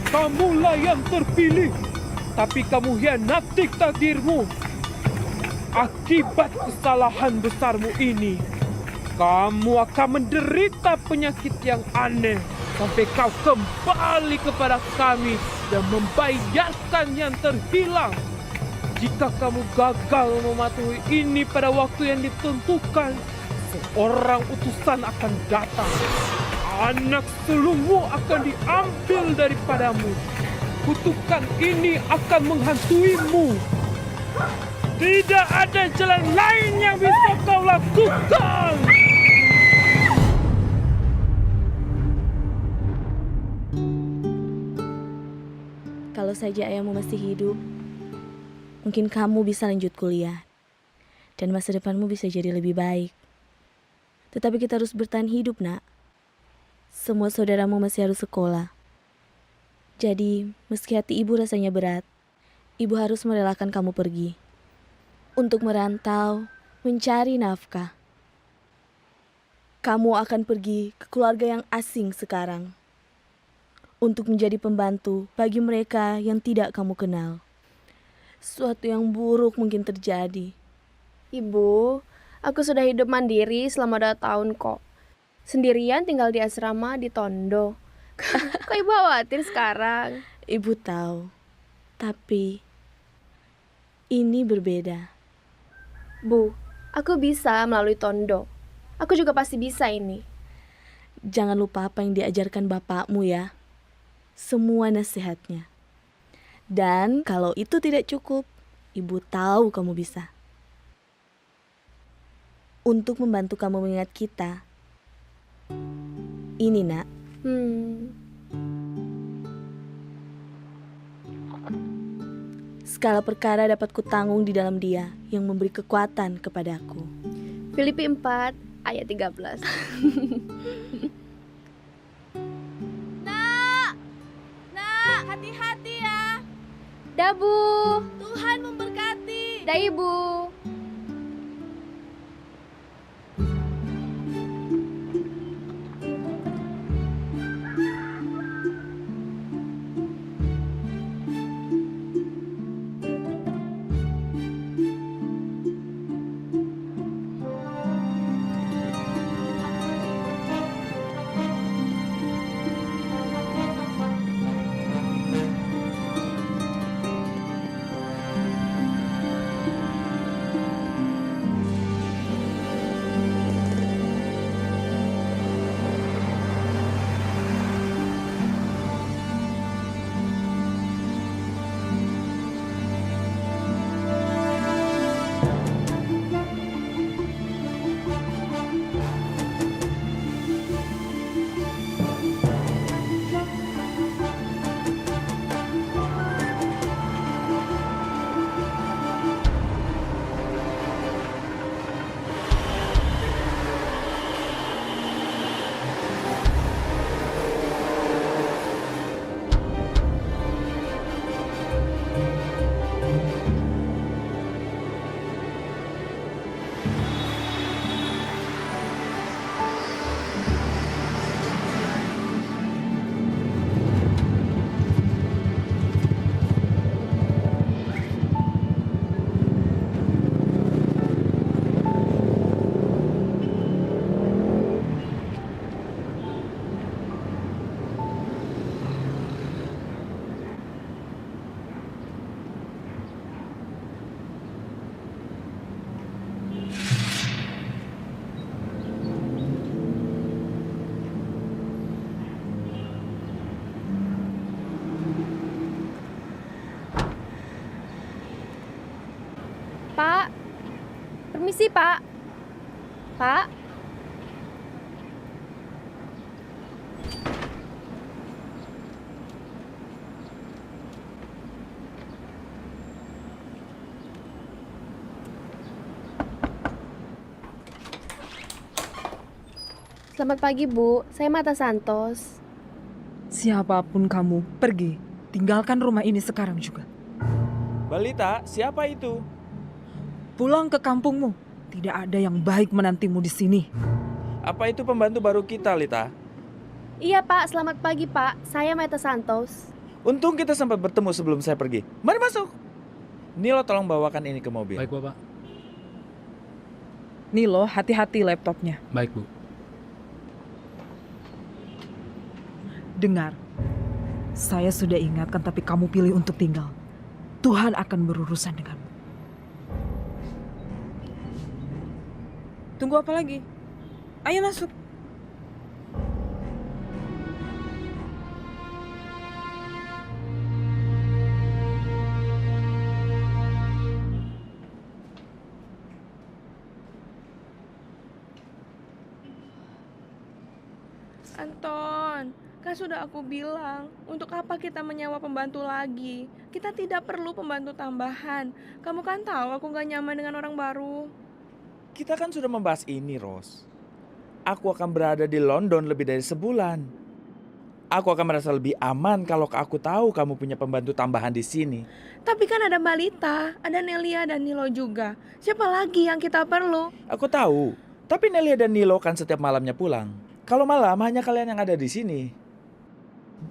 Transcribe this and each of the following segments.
Kamulah yang terpilih, tapi kamu hianati takdirmu. Akibat kesalahan besarmu ini, kamu akan menderita penyakit yang aneh sampai kau kembali kepada kami dan membayarkan yang terhilang. Jika kamu gagal mematuhi ini pada waktu yang ditentukan, seorang utusan akan datang. Anak sulungmu akan diambil daripadamu. Kutukan ini akan menghantuimu. Tidak ada jalan lain yang bisa kau lakukan. Kalau saja ayahmu masih hidup, mungkin kamu bisa lanjut kuliah. Dan masa depanmu bisa jadi lebih baik. Tetapi kita harus bertahan hidup, nak. Semua saudaramu masih harus sekolah. Jadi, meski hati ibu rasanya berat, ibu harus merelakan kamu pergi. Untuk merantau, mencari nafkah. Kamu akan pergi ke keluarga yang asing sekarang. Untuk menjadi pembantu bagi mereka yang tidak kamu kenal. Suatu yang buruk mungkin terjadi. Ibu, aku sudah hidup mandiri selama 2 tahun kok. Sendirian tinggal di asrama di Tondo. Kok ibu khawatir sekarang? Ibu tahu, tapi ini berbeda. Bu, aku bisa melalui Tondo. Aku juga pasti bisa ini. Jangan lupa apa yang diajarkan bapakmu ya. Semua nasihatnya. Dan kalau itu tidak cukup, ibu tahu kamu bisa. Untuk membantu kamu mengingat kita. Ini, nak. Segala perkara dapat kutanggung di dalam Dia yang memberi kekuatan kepadaku. Filipi 4 ayat 13. Nak, hati-hati ya. Dah, Bu. Tuhan memberkati. Dah, Ibu. Pak. Permisi, Pak. Pak. Selamat pagi, Bu. Saya Mata Santos. Siapapun kamu, pergi. Tinggalkan rumah ini sekarang juga. Balita, siapa itu? Pulang ke kampungmu. Tidak ada yang baik menantimu di sini. Apa itu pembantu baru kita, Lita? Iya Pak, selamat pagi Pak. Saya Maita Santos. Untung kita sempat bertemu sebelum saya pergi. Mari masuk. Nilo tolong bawakan ini ke mobil. Baik, Bapak. Nilo, hati-hati laptopnya. Baik, Bu. Dengar, saya sudah ingatkan tapi kamu pilih untuk tinggal. Tuhan akan berurusan denganmu. Tunggu apa lagi? Ayo masuk. Anton, kan sudah aku bilang, untuk apa kita menyewa pembantu lagi? Kita tidak perlu pembantu tambahan. Kamu kan tahu aku gak nyaman dengan orang baru. Kita kan sudah membahas ini, Ros. Aku akan berada di London lebih dari sebulan. Aku akan merasa lebih aman kalau aku tahu kamu punya pembantu tambahan di sini. Tapi kan ada Mbak Lita, ada Nelia dan Nilo juga. Siapa lagi yang kita perlu? Aku tahu, tapi Nelia dan Nilo kan setiap malamnya pulang. Kalau malam hanya kalian yang ada di sini.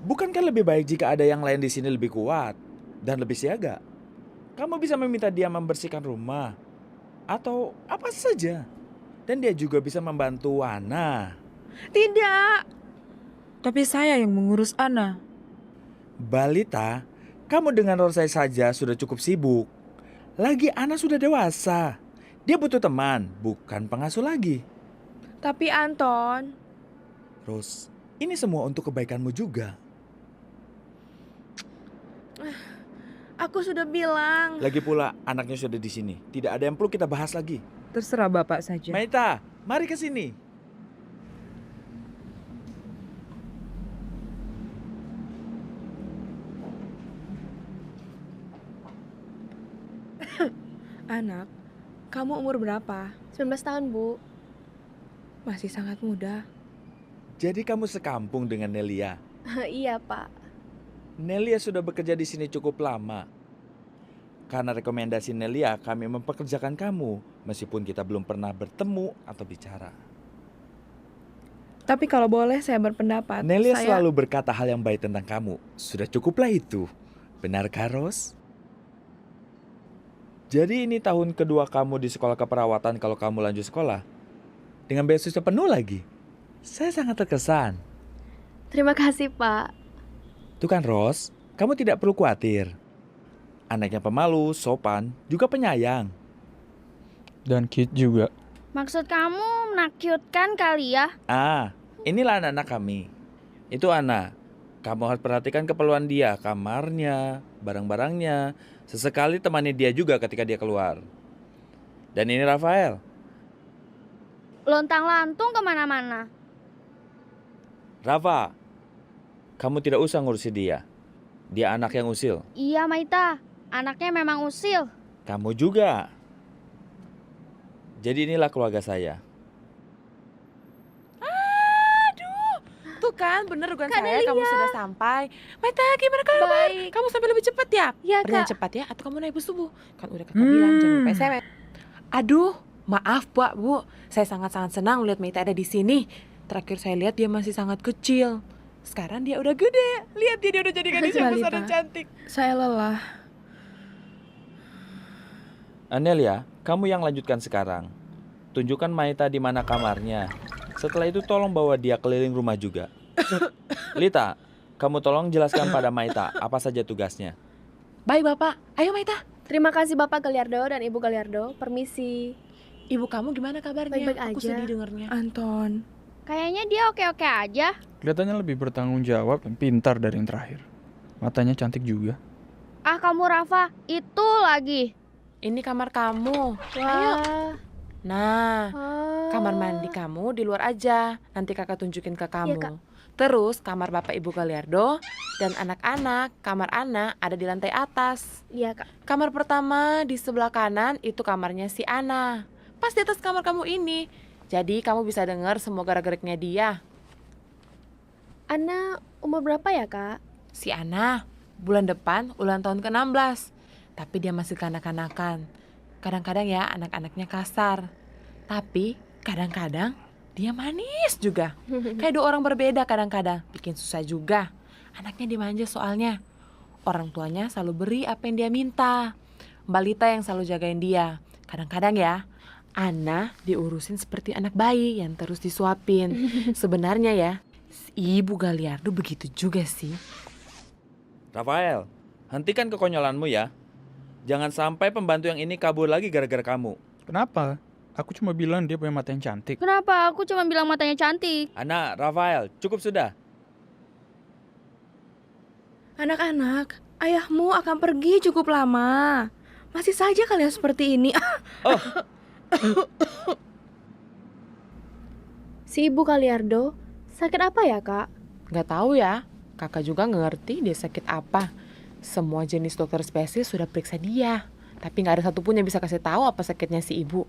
Bukankah lebih baik jika ada yang lain di sini lebih kuat dan lebih siaga? Kamu bisa meminta dia membersihkan rumah atau apa saja. Dan dia juga bisa membantu Ana. Tidak. Tapi saya yang mengurus Ana. Balita, kamu dengan Rosai saja sudah cukup sibuk. Lagi Ana sudah dewasa. Dia butuh teman, bukan pengasuh lagi. Tapi Anton, Ros, ini semua untuk kebaikanmu juga. aku sudah bilang. Lagi pula anaknya sudah di sini. Tidak ada yang perlu kita bahas lagi. Terserah Bapak saja. Maita, mari ke sini. Anak, kamu umur berapa? 19 tahun Bu. Masih sangat muda. Jadi kamu sekampung dengan Nelia. Iya Pak. Nelia sudah bekerja di sini cukup lama. Karena rekomendasi Nelia, kami mempekerjakan kamu, meskipun kita belum pernah bertemu atau bicara. Tapi kalau boleh saya berpendapat. Nelia saya... selalu berkata hal yang baik tentang kamu. Sudah cukuplah itu. Benarkah, Ros? Jadi ini tahun kedua kamu di sekolah keperawatan kalau kamu lanjut sekolah. Dengan beasiswa penuh lagi. Saya sangat terkesan. Terima kasih Pak. Tuh kan, Ros, kamu tidak perlu khawatir. Anaknya pemalu, sopan, juga penyayang. Dan cute juga. Maksud kamu menakutkan kali ya? Ah, inilah anak-anak kami. Itu Ana. Kamu harus perhatikan keperluan dia, kamarnya, barang-barangnya. Sesekali temani dia juga ketika dia keluar. Dan ini Rafael. Lontang-lantung kemana-mana. Rafa, kamu tidak usah ngurusi dia. Dia anak yang usil. Iya Maita, anaknya memang usil. Kamu juga. Jadi inilah keluarga saya. Tuh kan, bener dugaan Kak saya, Nelia. kamu sudah sampai. Maita, gimana kabar? Baik. Kamu sampai lebih cepat ya? Iya Berjalan Kak. cepat ya, atau kamu naik bus subuh? Kan udah kakak bilang, jangan lupa SMS. Aduh, maaf Bu. Saya sangat-sangat senang melihat Maita ada di sini. Terakhir saya lihat dia masih sangat kecil. Sekarang dia udah gede. Lihat dia udah jadi gadis yang besar dan Balita. cantik. Saya lelah. Anelia, kamu yang lanjutkan sekarang. Tunjukkan Maita di mana kamarnya. Setelah itu tolong bawa dia keliling rumah juga. Lita, kamu tolong jelaskan pada Maita apa saja tugasnya. Baik Bapak, ayo Maita. Terima kasih Bapak Galiardo dan Ibu Galiardo. Permisi. Ibu kamu gimana kabarnya? Baik-baik Aku aja. sedih dengarnya. Anton, Kayaknya dia oke-oke aja. Kelihatannya lebih bertanggung jawab dan pintar dari yang terakhir. Matanya cantik juga. Ah kamu Rafa, itu lagi. Ini kamar kamu. Wah. Nah, Ah. kamar mandi kamu di luar aja. Nanti kakak tunjukin ke kamu. Kak. Terus kamar Bapak Ibu Galiardo dan anak-anak, kamar Ana ada di lantai atas. Iya Kak. Kamar pertama di sebelah kanan itu kamarnya si Ana. Pas di atas kamar kamu ini. Jadi kamu bisa dengar semua gerak-geriknya dia. Ana umur berapa ya Kak? Si Ana bulan depan ulang tahun ke-16. Tapi dia masih kanak-kanakan. Kadang-kadang ya anak-anaknya kasar. Tapi kadang-kadang Dia manis juga. Kayak dua orang berbeda kadang-kadang. Bikin susah juga. Anaknya dimanja soalnya. Orang tuanya selalu beri apa yang dia minta. Mbak Lita yang selalu jagain dia. Kadang-kadang ya, Ana diurusin seperti anak bayi yang terus disuapin. Sebenarnya ya, Ibu Galiardo begitu juga sih. Rafael, hentikan kekonyolanmu ya. Jangan sampai pembantu yang ini kabur lagi gara-gara kamu. Kenapa? Aku cuma bilang dia punya mata yang cantik. Kenapa? Aku cuma bilang matanya cantik. Ana, Rafael, cukup sudah. Anak-anak, ayahmu akan pergi cukup lama. Masih saja kalian seperti ini. Oh, Si Ibu Galiardo sakit apa ya, Kak? Gak tahu ya, kakak juga gak ngerti dia sakit apa. Semua jenis dokter spesialis sudah periksa dia. Tapi gak ada satupun yang bisa kasih tahu apa sakitnya si ibu.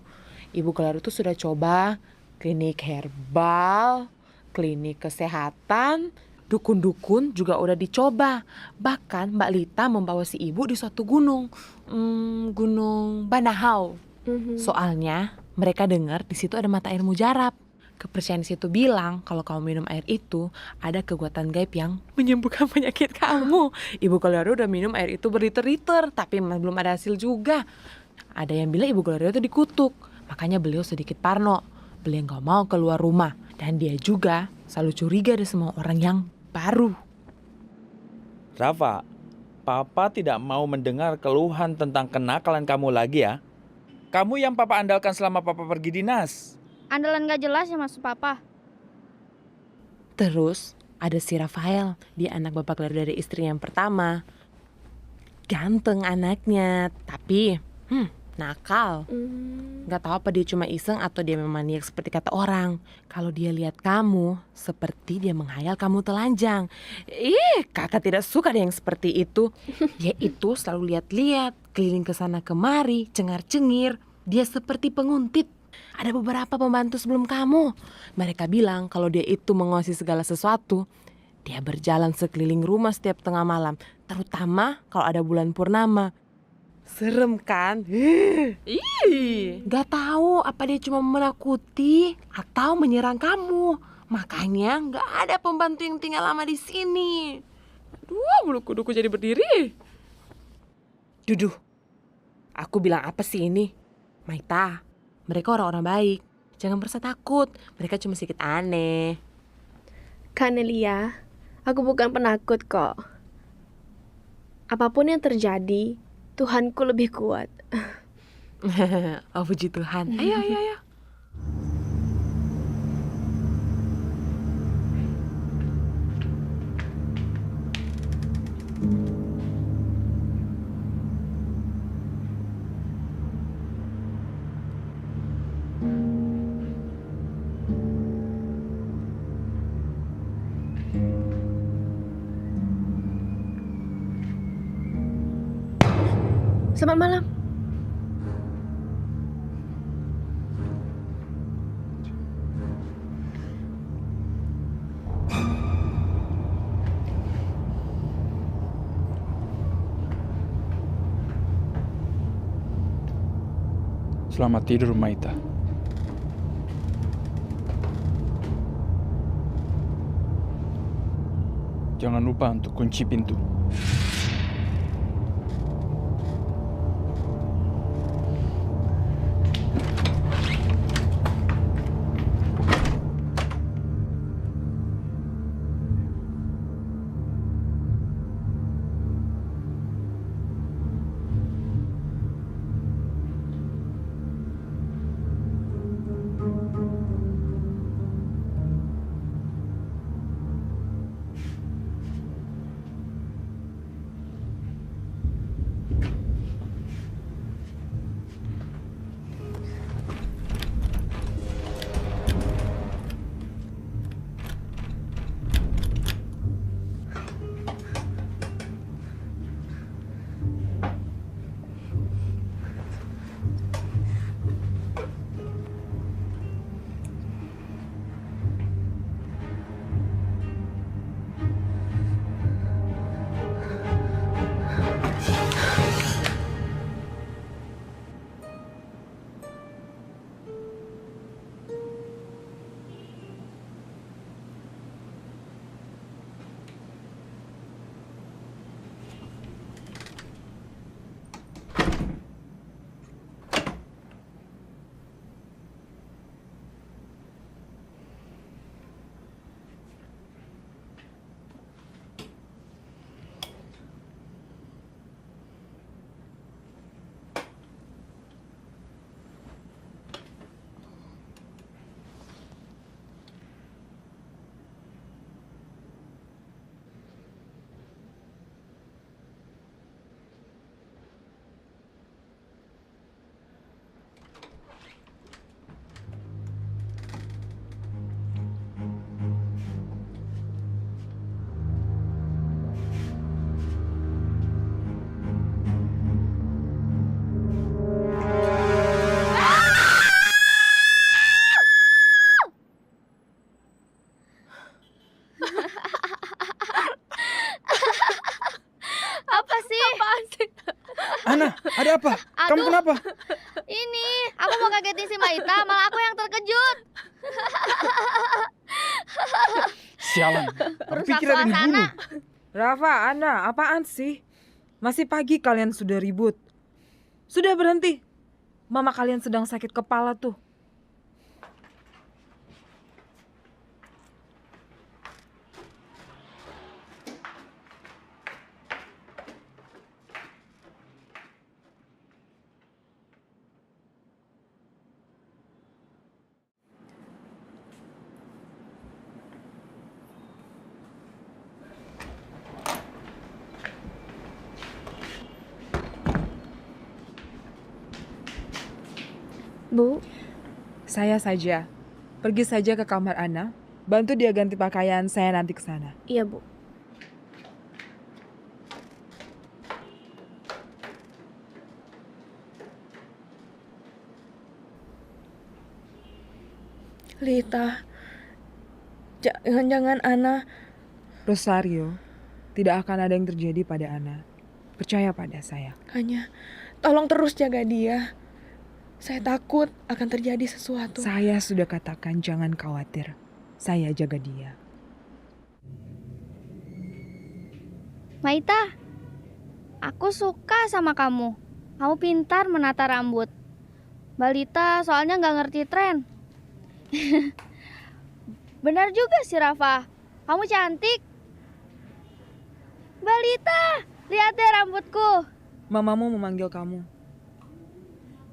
Ibu Galiardo tuh sudah coba klinik herbal, klinik kesehatan, dukun-dukun juga udah dicoba. Bahkan Mbak Lita membawa si ibu di suatu gunung, Gunung Banahau. Soalnya mereka dengar di situ ada mata air mujarab. Kepercayaan di situ bilang kalau kamu minum air itu ada kekuatan gaib yang menyembuhkan penyakit kamu. Ibu Galiardo udah minum air itu berliter-liter, tapi belum ada hasil juga. Ada yang bilang Ibu Galiardo itu dikutuk, makanya beliau sedikit parno. Beliau nggak mau keluar rumah, dan dia juga selalu curiga ada semua orang yang baru. Rafa, Papa tidak mau mendengar keluhan tentang kenakalan kamu lagi ya. Kamu yang Papa andalkan selama Papa pergi dinas. Andalan gak jelas ya maksud papa. Terus ada si Rafael, dia anak Bapak Galiardo dari istri yang pertama. Ganteng anaknya, tapi nakal. Gak tahu apa dia cuma iseng atau dia memang maniak seperti kata orang. Kalau dia lihat kamu, seperti dia menghayal kamu telanjang. Kakak tidak suka ada yang seperti itu. Dia itu selalu lihat-lihat, keliling ke sana kemari, cengar-cengir. Dia seperti penguntit. Ada beberapa pembantu sebelum kamu. Mereka bilang kalau dia itu menguasai segala sesuatu. Dia berjalan sekeliling rumah setiap tengah malam, terutama kalau ada bulan purnama. Serem kan? Gak tahu apa dia cuma menakuti atau menyerang kamu. Makanya gak ada pembantu yang tinggal lama di sini. Aduh, bulu kuduku jadi berdiri. Duduh, aku bilang apa sih ini? Maita, mereka orang-orang baik. Jangan merasa takut, mereka cuma sedikit aneh. Kak Nelia, aku bukan penakut kok. Apapun yang terjadi, Tuhanku lebih kuat. Oh, puji Tuhan. Ayo, ayo, ayo. Selamat malam. Selamat tidur, Maita. Jangan lupa untuk kunci pintu. Ada apa? Kamu Aduh. kenapa? Ini, aku mau kagetin si Maita, malah aku yang terkejut. Sialan. Aku Merusak pikir ada yang suasana. dibunuh. Rafa, Ana, apaan sih? Masih pagi kalian sudah ribut. Sudah berhenti. Mama kalian sedang sakit kepala tuh. Bu, Saya saja. Pergi saja ke kamar Ana. Bantu dia ganti pakaian, saya nanti ke sana. iya Bu. Lita, jangan-jangan Ana. Rosario, tidak akan ada yang terjadi pada Ana. Percaya pada saya. Hanya tolong terus jaga dia. Saya takut akan terjadi sesuatu. Saya sudah katakan jangan khawatir. Saya jaga dia. Maita, aku suka sama kamu. Kamu pintar menata rambut. Balita soalnya nggak ngerti tren. Benar juga sih Rafa, kamu cantik. Balita, lihat deh rambutku. Mamamu memanggil kamu.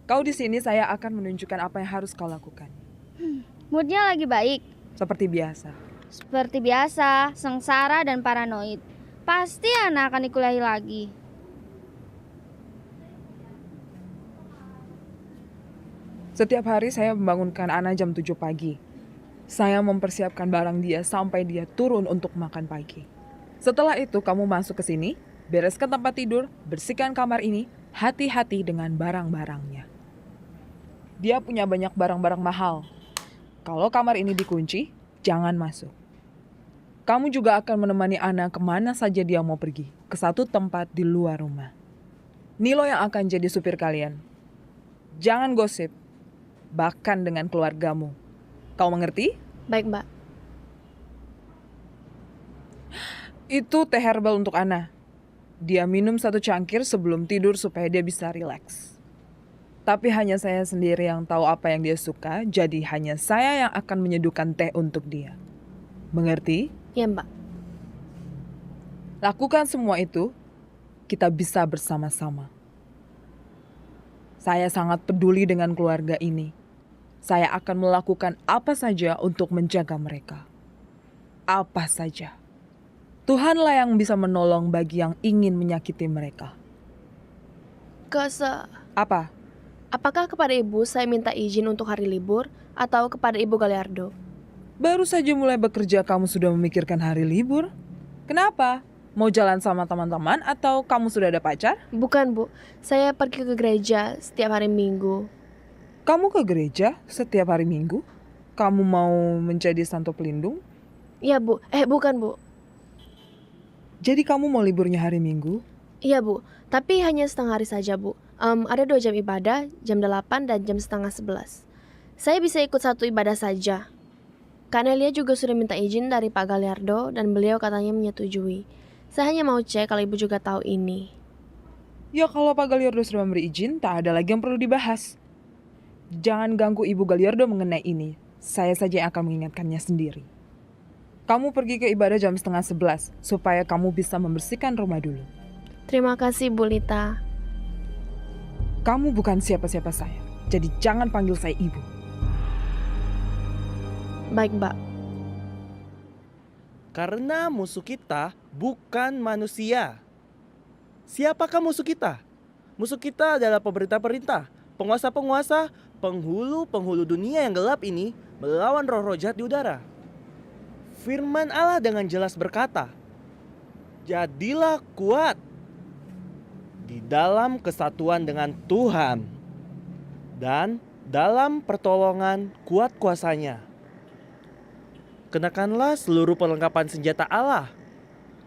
Kau di sini, saya akan menunjukkan apa yang harus kau lakukan. Moodnya lagi baik. Seperti biasa. Seperti biasa, sengsara dan paranoid. Pasti Ana akan dikuliahi lagi. Setiap hari saya membangunkan Ana jam 7 pagi. Saya mempersiapkan barang dia sampai dia turun untuk makan pagi. Setelah itu kamu masuk ke sini, bereskan tempat tidur, bersihkan kamar ini, hati-hati dengan barang-barangnya. Dia punya banyak barang-barang mahal. Kalau kamar ini dikunci, jangan masuk. Kamu juga akan menemani Ana kemana saja dia mau pergi, ke satu tempat di luar rumah. Nilo yang akan jadi supir kalian. Jangan gosip, bahkan dengan keluargamu. Kau mengerti? Baik, Mbak. Itu teh herbal untuk Ana. Dia minum 1 cangkir sebelum tidur supaya dia bisa rileks. Tapi hanya saya sendiri yang tahu apa yang dia suka, jadi hanya saya yang akan menyeduhkan teh untuk dia. Mengerti? Iya, Mbak. Lakukan semua itu, kita bisa bersama-sama. Saya sangat peduli dengan keluarga ini. Saya akan melakukan apa saja untuk menjaga mereka. Apa saja. Tuhanlah yang bisa menolong bagi yang ingin menyakiti mereka. Apa? Apakah kepada Ibu saya minta izin untuk hari libur atau kepada Ibu Galiardo? Baru saja mulai bekerja kamu sudah memikirkan hari libur? Kenapa? Mau jalan sama teman-teman atau kamu sudah ada pacar? Bukan, Bu. Saya pergi ke gereja setiap hari Minggu. Kamu ke gereja setiap hari Minggu? Kamu mau menjadi santo pelindung? Iya, Bu. Bukan, Bu. Jadi kamu mau liburnya hari Minggu? Iya, Bu. Tapi hanya setengah hari saja, Bu. Ada 2 jam ibadah, jam 8 dan jam setengah 11. Saya bisa ikut 1 ibadah saja. Kak Nelia juga sudah minta izin dari Pak Galiardo dan beliau katanya menyetujui. Saya hanya mau cek kalau Ibu juga tahu ini. Ya kalau Pak Galiardo sudah memberi izin, tak ada lagi yang perlu dibahas. Jangan ganggu Ibu Galiardo mengenai ini. Saya saja yang akan mengingatkannya sendiri. Kamu pergi ke ibadah jam setengah 11, supaya kamu bisa membersihkan rumah dulu. Terima kasih, Bu Lita. Kamu bukan siapa-siapa saya, jadi jangan panggil saya ibu. Baik, Mbak. Karena musuh kita bukan manusia. Siapakah musuh kita? Musuh kita adalah pemerintah-pemerintah, penguasa-penguasa, penghulu-penghulu dunia yang gelap ini melawan roh-roh jahat di udara. Firman Allah dengan jelas berkata, "Jadilah kuat di dalam kesatuan dengan Tuhan dan dalam pertolongan kuat kuasanya. Kenakanlah seluruh perlengkapan senjata Allah,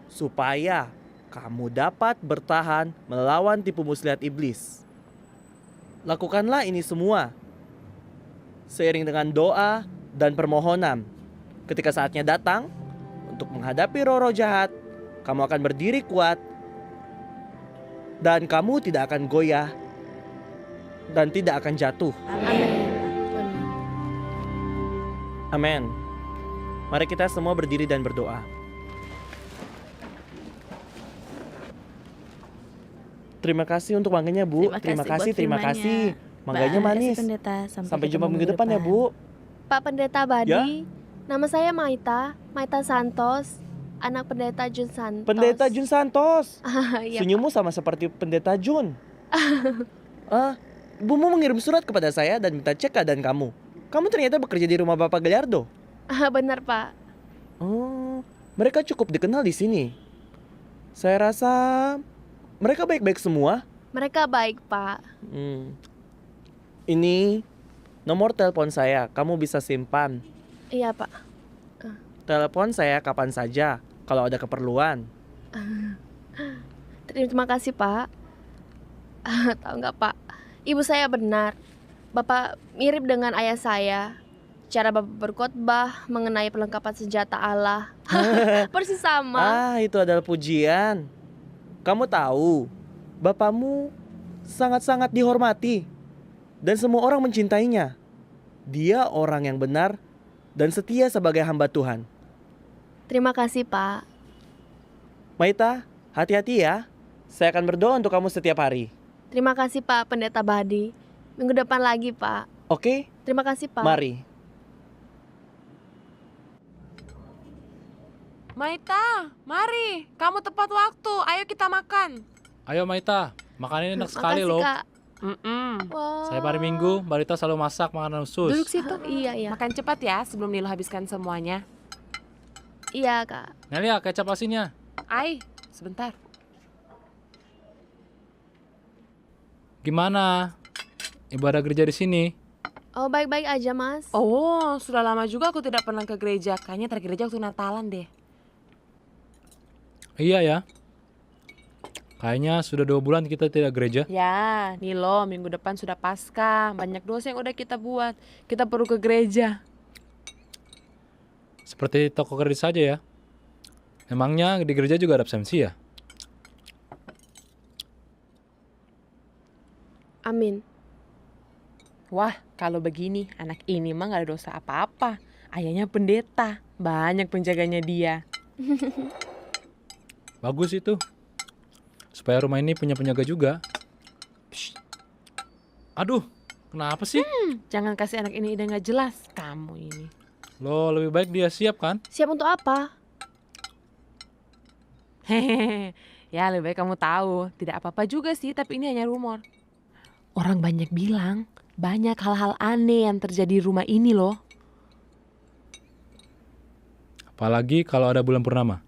supaya kamu dapat bertahan melawan tipu muslihat iblis. lakukanlah ini semua seiring dengan doa dan permohonan. Ketika saatnya datang untuk menghadapi roh-roh jahat, kamu akan berdiri kuat dan kamu tidak akan goyah dan tidak akan jatuh. Amin. Mari kita semua berdiri dan berdoa. Terima kasih untuk mangganya, Bu. Terima kasih buat terima firman-Nya. kasih. Mangganya Makasih, manis. Pendeta. Sampai jumpa minggu depan ya, Bu. Pak Pendeta Badi, Ya? nama saya Maita Santos, anak Pendeta Jun Santos. Pendeta Jun Santos. Iya, Senyummu sama seperti Pendeta Jun. Ibumu mengirim surat kepada saya dan minta cek keadaan kamu. Kamu ternyata bekerja di rumah Bapak Galiardo. Benar, Pak. Oh, mereka cukup dikenal di sini. Saya rasa mereka baik-baik semua. Mereka baik, Pak. Ini nomor telepon saya. Kamu bisa simpan. Iya, Pak. Telepon saya kapan saja kalau ada keperluan. Terima kasih, Pak. Tahu nggak, Pak? Ibu saya benar. Bapak mirip dengan ayah saya. Cara Bapak berkhotbah mengenai perlengkapan senjata Allah. Persis sama. Itu adalah pujian. Kamu tahu, bapakmu sangat-sangat dihormati dan semua orang mencintainya. Dia orang yang benar dan setia sebagai hamba Tuhan. Terima kasih, Pak. Maita, hati-hati ya. Saya akan berdoa untuk kamu setiap hari. Terima kasih, Pak Pendeta Badi. Minggu depan lagi, Pak. Oke? Terima kasih, Pak. Mari. Maita, mari. Kamu tepat waktu. Ayo kita makan. Ayo Maita, makanannya enak sekali Makasih, loh. Kak. Wow. Saya hari Minggu, Balita selalu masak makanan khusus. Duduk situ. Iya. Makan cepat ya sebelum Nilo habiskan semuanya. Iya, Kak. Nelia, kecap asinnya. Ai, sebentar. Gimana? Ibadah gereja di sini? Oh, baik-baik aja, Mas. Oh, sudah lama juga aku tidak pernah ke gereja. Kayaknya terakhir gereja waktu Natalan deh. Iya ya. Kayaknya sudah 2 bulan kita tidak gereja. Ya, Nilo, minggu depan sudah Paskah. Banyak dosa yang udah kita buat. Kita perlu ke gereja. Seperti toko kredit saja ya. Emangnya di gereja juga ada absensi ya? Amin. Wah, kalau begini, anak ini mah gak ada dosa apa-apa. Ayahnya pendeta, banyak penjaganya dia. Bagus itu. Supaya rumah ini punya penjaga juga. Psst. Aduh, kenapa sih? Jangan kasih anak ini ide gak jelas. Kamu ini. Loh, lebih baik dia siap kan? Siap untuk apa? Hehehe, ya lebih baik kamu tahu. Tidak apa-apa juga sih, tapi ini hanya rumor. Orang banyak bilang, banyak hal-hal aneh yang terjadi di rumah ini loh. Apalagi kalau ada bulan purnama.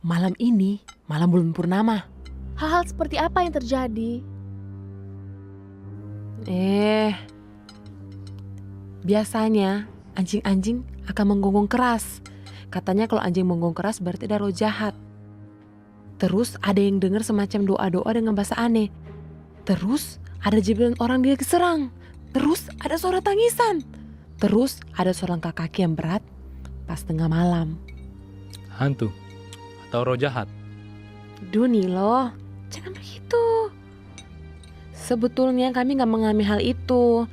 Malam ini, malam bulan purnama. Hal-hal seperti apa yang terjadi? Biasanya anjing-anjing akan menggonggong keras. Katanya kalau anjing menggonggong keras berarti ada roh jahat. Terus ada yang dengar semacam doa-doa dengan bahasa aneh. Terus ada jebakan orang dia diserang. Terus ada suara tangisan. Terus ada suara langkah kaki yang berat pas tengah malam. Hantu. Atau roh jahat. Duh Nilo, jangan begitu. Sebetulnya kami gak mengalami hal itu.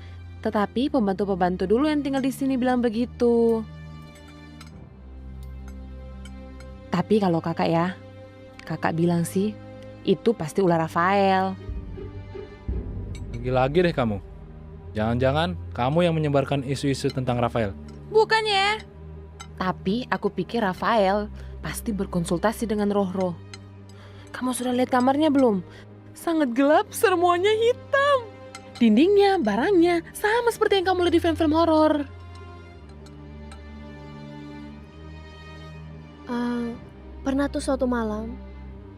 Tetapi pembantu-pembantu dulu yang tinggal di sini bilang begitu. Tapi kalau kakak ya, kakak bilang sih, itu pasti ular Rafael. Lagi-lagi deh kamu. Jangan-jangan kamu yang menyebarkan isu-isu tentang Rafael. Bukan ya? Tapi aku pikir Rafael pasti berkonsultasi dengan roh-roh. Kamu sudah lihat kamarnya belum? Sangat gelap, semuanya hitam. Dindingnya, barangnya, sama seperti yang kamu lihat di film-film horor. Pernah tuh suatu malam,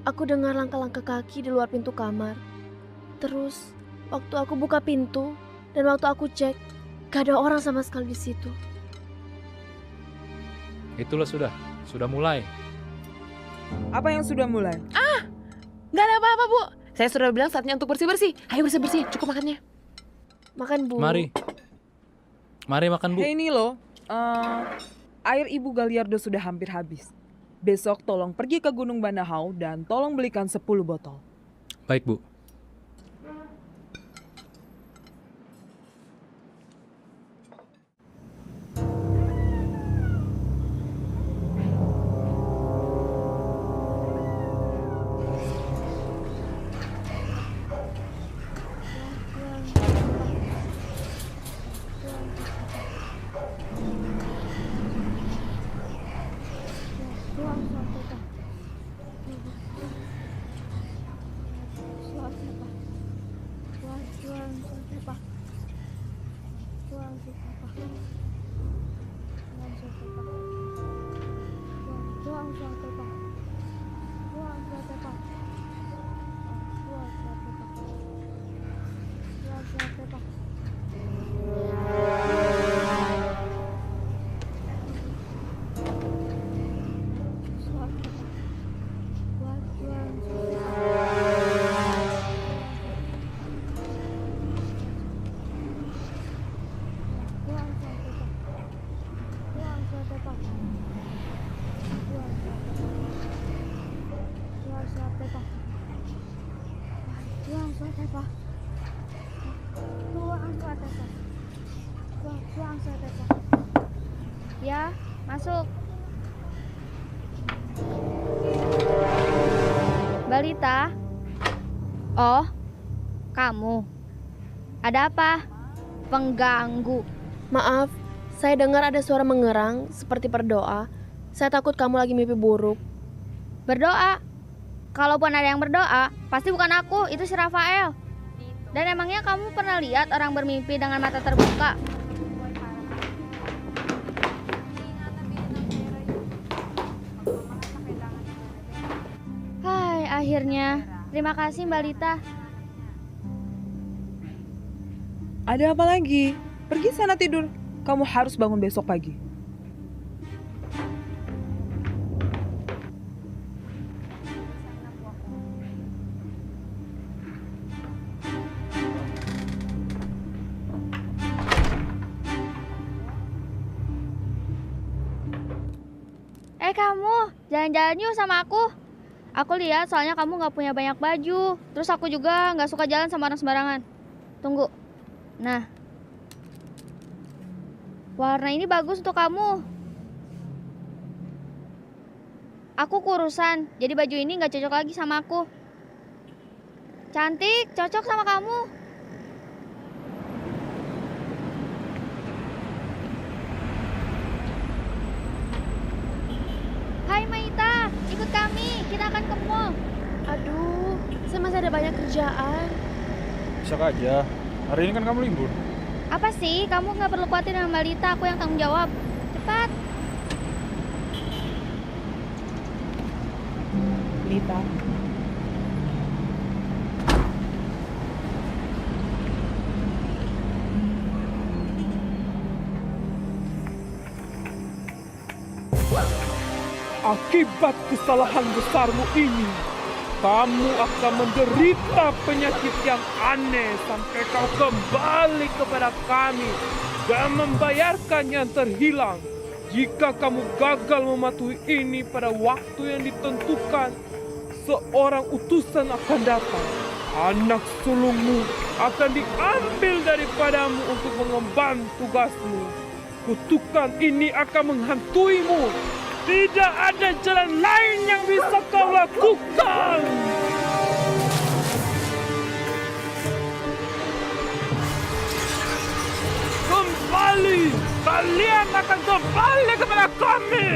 aku dengar langkah-langkah kaki di luar pintu kamar. Terus, waktu aku buka pintu dan waktu aku cek, gak ada orang sama sekali di situ. Itulah sudah mulai. Apa yang sudah mulai? Gak ada apa-apa, Bu. Saya sudah bilang saatnya untuk bersih-bersih. Ayo bersih-bersih, cukup makannya. Makan, Bu. Mari. Mari makan, Bu. Hei Nilo, air Ibu Galiardo sudah hampir habis. Besok tolong pergi ke Gunung Banahau dan tolong belikan 10 botol. Baik, Bu. Ya, masuk. Balita. Oh, kamu. Ada apa? Pengganggu. Maaf, saya dengar ada suara mengerang seperti berdoa. Saya takut kamu lagi mimpi buruk. Berdoa? Kalaupun ada yang berdoa, pasti bukan aku, itu si Rafael. Dan emangnya kamu pernah lihat orang bermimpi dengan mata terbuka? Hai, akhirnya. Terima kasih, Mbak Lita. Ada apa lagi? Pergi sana tidur. Kamu harus bangun besok pagi. Kamu, jalan-jalan yuk sama aku. Aku lihat soalnya kamu gak punya banyak baju. Terus aku juga gak suka jalan sama orang sembarangan. Tunggu. Nah. Warna ini bagus untuk kamu. Aku kurusan, jadi baju ini gak cocok lagi sama aku. Cantik, cocok sama kamu. Hai Maita, ikut kami, kita akan ke mall. Aduh, saya masih ada banyak kerjaan. Bisa aja. Hari ini kan kamu libur. Apa sih? Kamu nggak perlu khawatir dengan Mbak Lita, aku yang tanggung jawab. Cepat. Lita. Akibat kesalahan besarmu ini, kamu akan menderita penyakit yang aneh sampai kau kembali kepada kami dan membayarkan yang terhilang. Jika kamu gagal mematuhi ini pada waktu yang ditentukan, seorang utusan akan datang. Anak sulungmu akan diambil daripadamu untuk mengemban tugasmu. Kutukan ini akan menghantuimu. Tidak ada jalan lain yang bisa kau lakukan. Kembali, kalian akan kembali kepada kami.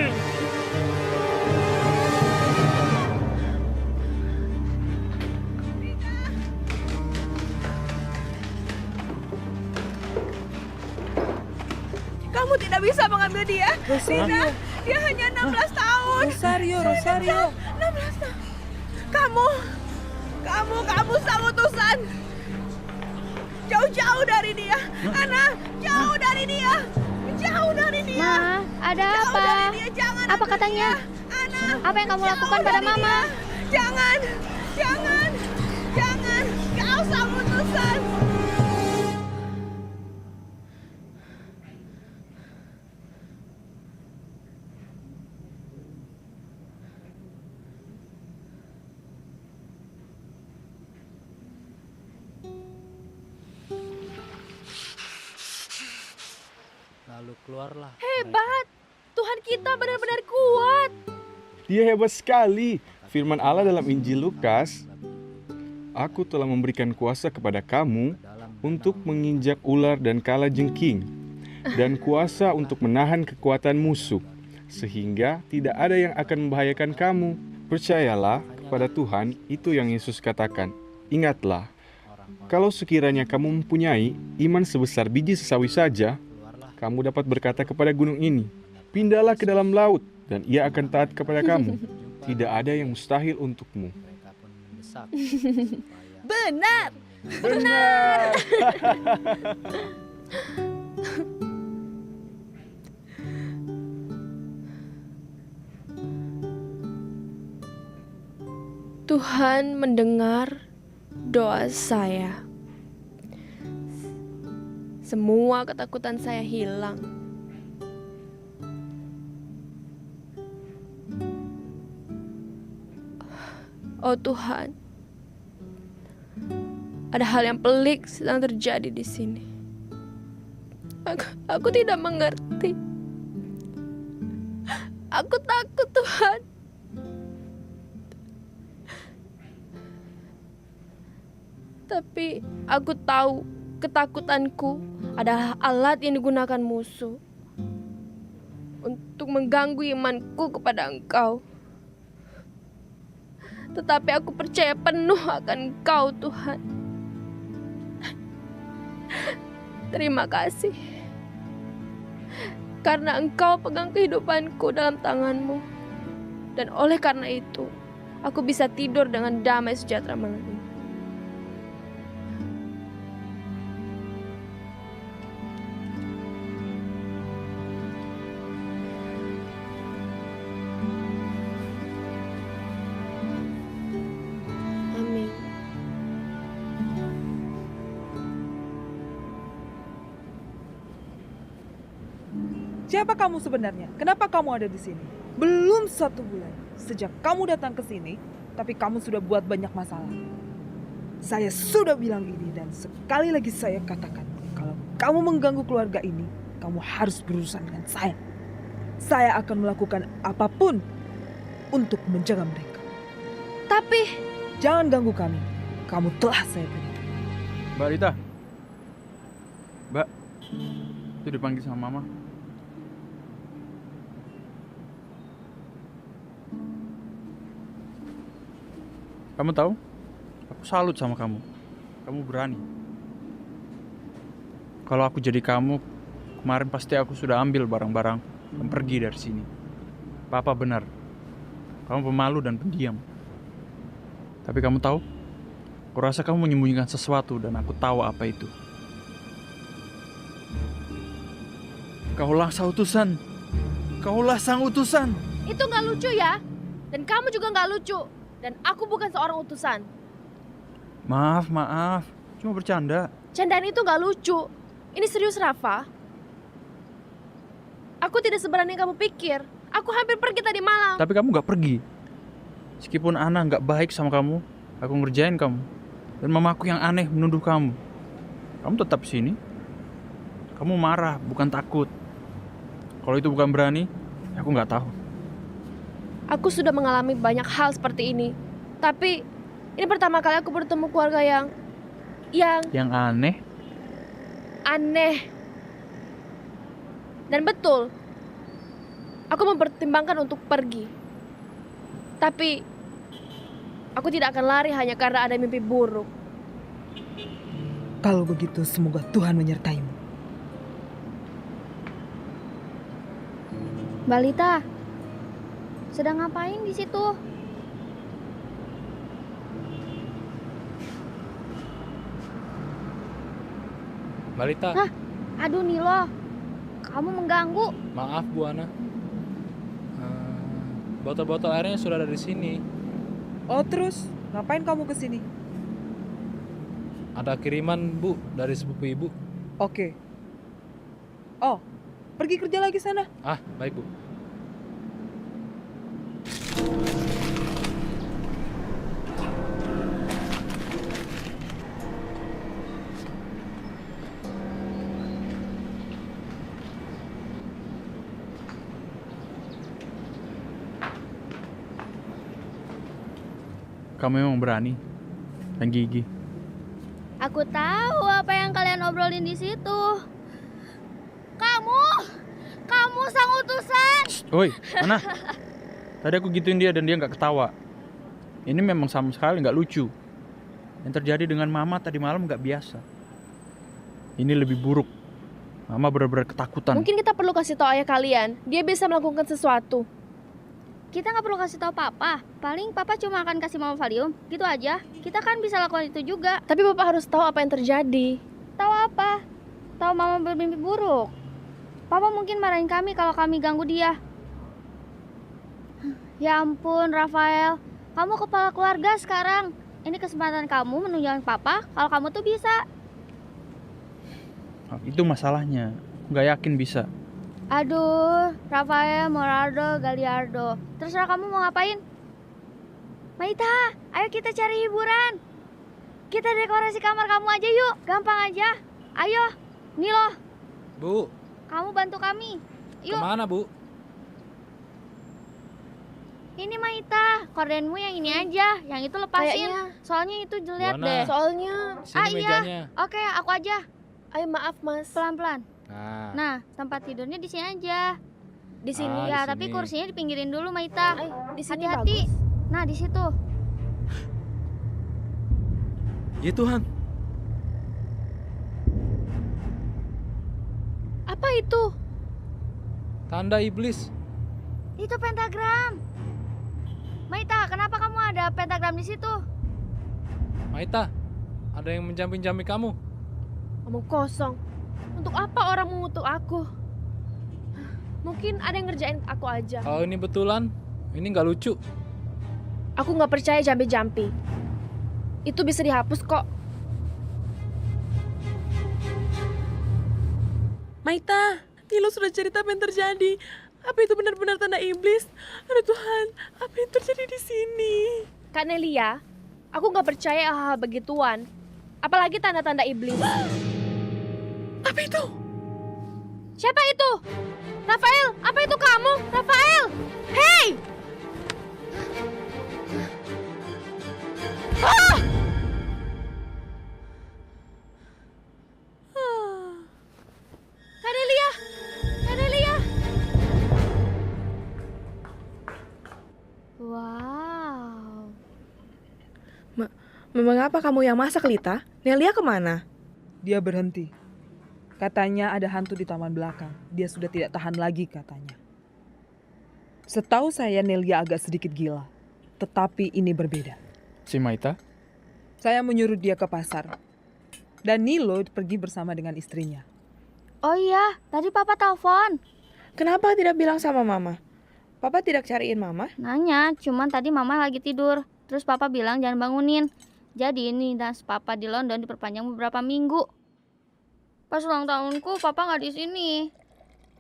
Kamu tidak bisa mengambil dia. Rosario. Dia hanya 16 tahun. Rosario. 16 tahun. Kamu sang utusan. Jauh-jauh dari dia. Ana, jauh dari dia. Jauh dari dia. Ma, ada Jauh apa? dari dia. Jangan Apa ambil katanya? dia. Ana, Apa yang kamu jauh lakukan pada dari Mama? dia. Jangan. Kau sang utusan. keluarlah. Hebat! Tuhan kita benar-benar kuat. Dia hebat sekali. Firman Allah dalam Injil Lukas, "Aku telah memberikan kuasa kepada kamu untuk menginjak ular dan kalajengking, dan kuasa untuk menahan kekuatan musuh, sehingga tidak ada yang akan membahayakan kamu." Percayalah kepada Tuhan, itu yang Yesus katakan. Ingatlah, kalau sekiranya kamu mempunyai iman sebesar biji sesawi saja, kamu dapat berkata kepada gunung ini, "Pindahlah ke dalam laut," dan ia akan taat kepada kamu. Tidak ada yang mustahil untukmu. Benar. Benar. Tuhan mendengar doa saya. Semua ketakutan saya hilang. Oh Tuhan, ada hal yang pelik sedang terjadi di sini. Aku tidak mengerti. Aku takut, Tuhan. Tapi aku tahu ketakutanku adalah alat yang digunakan musuh untuk mengganggu imanku kepada Engkau. Tetapi aku percaya penuh akan Engkau, Tuhan. Terima kasih. Karena Engkau pegang kehidupanku dalam tangan-Mu. Dan oleh karena itu, aku bisa tidur dengan damai sejahtera malam ini. Amin. Siapa kamu sebenarnya? Kenapa kamu ada di sini? Belum 1 bulan sejak kamu datang ke sini, tapi kamu sudah buat banyak masalah. Saya sudah bilang ini dan sekali lagi saya katakan, kalau kamu mengganggu keluarga ini, kamu harus berurusan dengan saya. Saya akan melakukan apapun untuk menjaga mereka. Tapi jangan ganggu kami. Kamu telah saya beri. Mbak Rita. Mbak, itu dipanggil sama Mama. Kamu tahu? Aku salut sama kamu. Kamu berani. Kalau aku jadi kamu, kemarin pasti aku sudah ambil barang-barang dan pergi dari sini. Papa benar. Kamu pemalu dan pendiam. Tapi kamu tahu? Aku rasa kamu menyembunyikan sesuatu dan aku tahu apa itu. Kaulah sang utusan. Kaulah sang utusan. itu nggak lucu ya. Dan kamu juga nggak lucu. Dan aku bukan seorang utusan. Maaf. Cuma bercanda. Candaan itu nggak lucu. Ini serius, Rafa. Aku tidak seberani yang kamu pikir. Aku hampir pergi tadi malam. Tapi kamu gak pergi. Meskipun Ana gak baik sama kamu, aku ngerjain kamu. Dan mamaku yang aneh menuduh kamu. Kamu tetap sini. Kamu marah, bukan takut. Kalau itu bukan berani, aku gak tahu. Aku sudah mengalami banyak hal seperti ini. Tapi ini pertama kali aku bertemu keluarga yang aneh. Aneh. Dan betul, aku mempertimbangkan untuk pergi. Tapi aku tidak akan lari hanya karena ada mimpi buruk. Kalau begitu, semoga Tuhan menyertaimu. Mbak Lita, sedang ngapain di situ? Mbak Lita, Hah? Aduh Nilo, kamu mengganggu. maaf Bu Ana. Botol-botol airnya sudah ada di sini. Oh terus, ngapain kamu kesini? Ada kiriman Bu dari sepupu Ibu. Oke. Oh, pergi kerja lagi sana. Ah, baik Bu. Kamu memang berani dan gigih. Aku tahu apa yang kalian obrolin di situ. Kamu sang utusan. Woi, Ana. Tadi aku gituin dia dan dia nggak ketawa. Ini memang sama sekali nggak lucu. Yang terjadi dengan Mama tadi malam nggak biasa. Ini lebih buruk. Mama benar-benar ketakutan. Mungkin kita perlu kasih tahu ayah kalian. Dia bisa melakukan sesuatu. Kita nggak perlu kasih tahu Papa. Paling Papa cuma akan kasih Mama Valium, gitu aja. Kita kan bisa lakukan itu juga. Tapi Bapak harus tahu apa yang terjadi. Tahu apa? Tahu Mama bermimpi buruk. Papa mungkin marahin kami kalau kami ganggu dia. Ya ampun, Rafael. Kamu kepala keluarga sekarang. Ini kesempatan kamu menunjukkan Papa kalau kamu tuh bisa. Itu masalahnya. Nggak yakin bisa. Aduh, Rafael, Morardo, Galiardo. Terserah kamu mau ngapain. Maita, ayo kita cari hiburan. Kita dekorasi kamar kamu aja yuk. Gampang aja. Ayo, Nilo. Bu, Kamu bantu kami. Yuk. kemana Bu? Ini Maita, kordenmu yang ini aja. Yang itu lepasin. Kayaknya. Soalnya itu jelek Mana? deh. Soalnya, Sini iya. mejanya. Oke, aku aja. ayo maaf Mas. Pelan-pelan. Nah, Nah, tempat tidurnya di sini aja. Di sini. Ah, Ya, di tapi sini. kursinya dipinggirin dulu, Maita. Di sini Hati-hati. bagus. Nah, di situ. ya Tuhan. Apa itu? Tanda iblis. Itu pentagram. Maita, kenapa kamu ada pentagram di situ? Maita, ada yang menjamin-jamin kamu. Omong kosong. Untuk apa orang mengutuk aku? Mungkin ada yang ngerjain aku aja. Kalau ini betulan, ini nggak lucu. Aku nggak percaya jampi-jampi. Itu bisa dihapus kok. Maita, Nilo sudah cerita apa yang terjadi. Apa itu benar-benar tanda iblis? Aduh Tuhan, apa yang terjadi di sini? Kak Nelia, aku nggak percaya hal-hal begituan. Apalagi tanda-tanda iblis. Apa itu? Siapa itu? Rafael, apa itu kamu? Rafael! Hey! Ah! Kak Nelia! Kak Nelia! Wow. Memang apa kamu yang masak, Lita? Nelia kemana? Dia berhenti. Katanya ada hantu di taman belakang. Dia sudah tidak tahan lagi katanya. Setahu saya Nelia agak sedikit gila. Tetapi ini berbeda. Si Maita? Saya menyuruh dia ke pasar. Dan Nilo pergi bersama dengan istrinya. Oh iya, tadi Papa telepon. Kenapa tidak bilang sama Mama? Papa tidak cariin Mama? Nanya, cuman tadi Mama lagi tidur. Terus Papa bilang jangan bangunin. Jadi ini das Papa di London diperpanjang beberapa minggu. Pas ulang tahunku, Papa nggak di sini.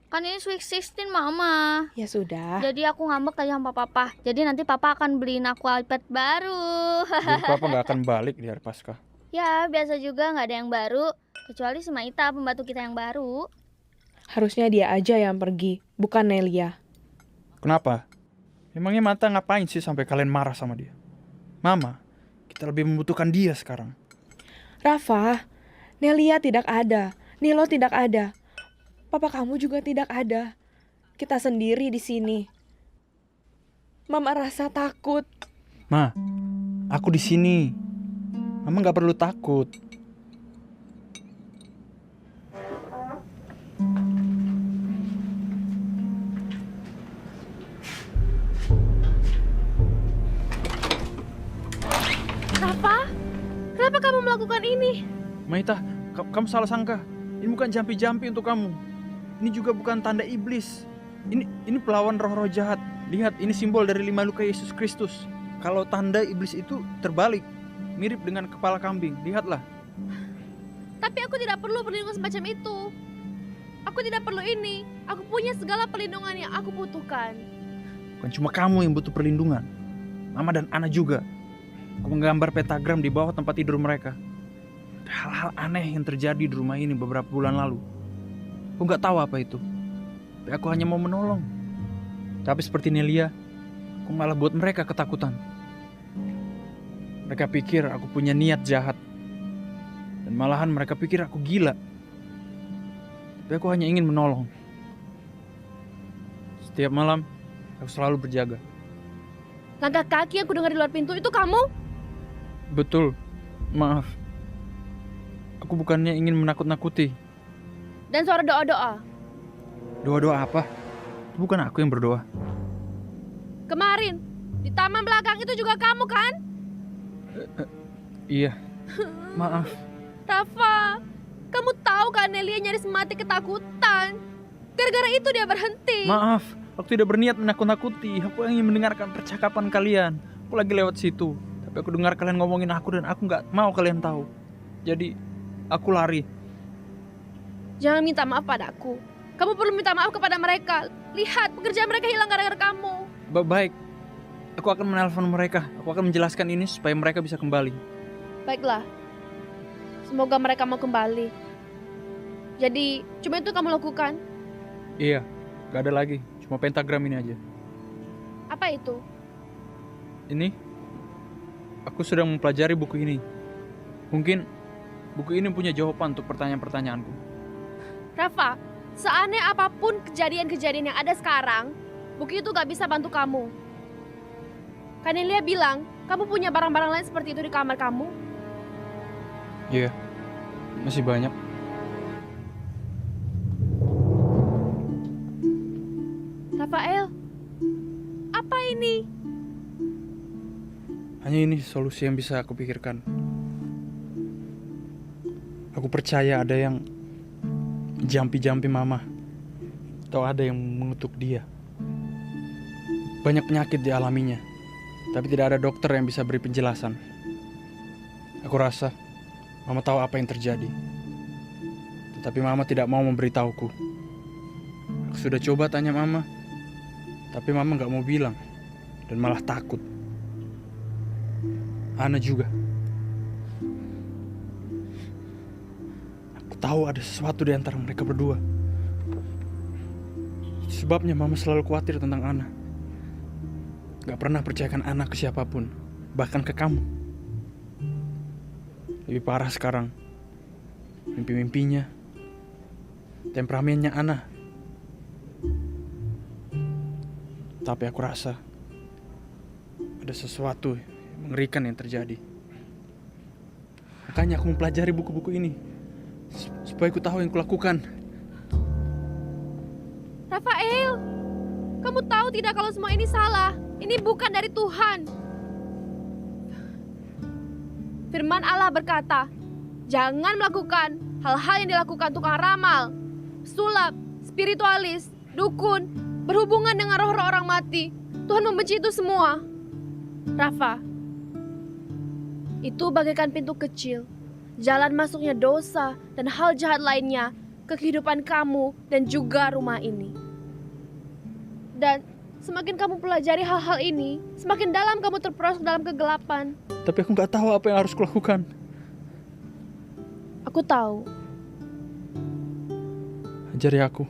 Kan ini Sweet 16 Mama. Ya sudah. Jadi aku ngambek tadi sama Papa. Jadi nanti Papa akan beliin aku iPad baru. Jadi Papa nggak akan balik di hari Paskah. Ya, biasa juga nggak ada yang baru. Kecuali si Maita, pembantu kita yang baru. Harusnya dia aja yang pergi, bukan Nelia. Kenapa? Emangnya Mata ngapain sih sampai kalian marah sama dia? Mama, kita lebih membutuhkan dia sekarang. Rafa, Nelia tidak ada. Nilo tidak ada. Papa kamu juga tidak ada. Kita sendiri di sini. Mama rasa takut. Ma, aku di sini. Mama nggak perlu takut. Rafa, kenapa kamu melakukan ini? Maita, kamu salah sangka. Ini bukan jampi-jampi untuk kamu. Ini juga bukan tanda iblis. Ini pelawan roh-roh jahat. Lihat, ini simbol dari 5 luka Yesus Kristus. Kalau tanda iblis itu terbalik, mirip dengan kepala kambing. Lihatlah. Tapi aku tidak perlu perlindungan semacam itu. Aku tidak perlu ini. Aku punya segala perlindungan yang aku butuhkan. Bukan cuma kamu yang butuh perlindungan. Mama dan Ana juga. Aku menggambar pentagram di bawah tempat tidur mereka. Hal-hal aneh yang terjadi di rumah ini beberapa bulan lalu. Aku nggak tahu apa itu. Tapi aku hanya mau menolong. Tapi seperti Nelia, aku malah buat mereka ketakutan. Mereka pikir aku punya niat jahat. Dan malahan mereka pikir aku gila. Tapi aku hanya ingin menolong. Setiap malam, aku selalu berjaga. Langkah kaki yang kudengar di luar pintu itu kamu? Betul, maaf. Aku bukannya ingin menakut-nakuti. Dan suara doa-doa. Doa-doa apa? Itu bukan aku yang berdoa. Kemarin, di taman belakang itu juga kamu kan? Iya, maaf. Rafa, kamu tahu kan Nelia nyaris mati ketakutan. Gara-gara itu dia berhenti. Maaf, aku tidak berniat menakut-nakuti. Aku ingin mendengarkan percakapan kalian. Aku lagi lewat situ. Tapi aku dengar kalian ngomongin aku dan aku nggak mau kalian tahu. Jadi, aku lari. Jangan minta maaf padaku. Kamu perlu minta maaf kepada mereka. Lihat, pekerjaan mereka hilang gara-gara kamu. Baik, aku akan menelpon mereka. Aku akan menjelaskan ini supaya mereka bisa kembali. Baiklah. Semoga mereka mau kembali. Jadi, cuma itu kamu lakukan? Iya, gak ada lagi. Cuma pentagram ini aja. Apa itu? Ini, aku sedang mempelajari buku ini. Mungkin buku ini punya jawaban untuk pertanyaan-pertanyaanku. Rafa, seaneh apapun kejadian-kejadian yang ada sekarang, buku itu gak bisa bantu kamu. Kanelia bilang, kamu punya barang-barang lain seperti itu di kamar kamu. Iya, masih banyak. Rafael, apa ini? Hanya ini solusi yang bisa aku pikirkan. Aku percaya ada yang jampi-jampi mama. Atau ada yang mengutuk dia. Banyak penyakit dialaminya. Tapi tidak ada dokter yang bisa beri penjelasan. Aku rasa mama tahu apa yang terjadi. Tetapi mama tidak mau memberitahuku. Aku sudah coba tanya mama. Tapi mama gak mau bilang. Dan malah takut. Ana juga. Aku tahu ada sesuatu di antara mereka berdua. Itu sebabnya mama selalu khawatir tentang Ana. Gak pernah percayakan Ana ke siapapun. Bahkan ke kamu. Lebih parah sekarang. Mimpi-mimpinya. Temperamennya Ana. Tapi aku rasa ada sesuatu yang mengerikan yang terjadi. Makanya aku mempelajari buku-buku ini supaya aku tahu yang kulakukan. Rafael, kamu tahu tidak kalau semua ini salah? Ini bukan dari Tuhan. Firman Allah berkata, jangan melakukan hal-hal yang dilakukan tukang ramal, sulap, spiritualis, dukun, berhubungan dengan roh-roh orang mati. Tuhan membenci itu semua. Rafa, itu bagaikan pintu kecil, jalan masuknya dosa dan hal jahat lainnya ke kehidupan kamu dan juga rumah ini. Dan semakin kamu pelajari hal-hal ini, semakin dalam kamu terperosok dalam kegelapan. Tapi aku gak tahu apa yang harus kulakukan. Aku tahu. Ajari aku.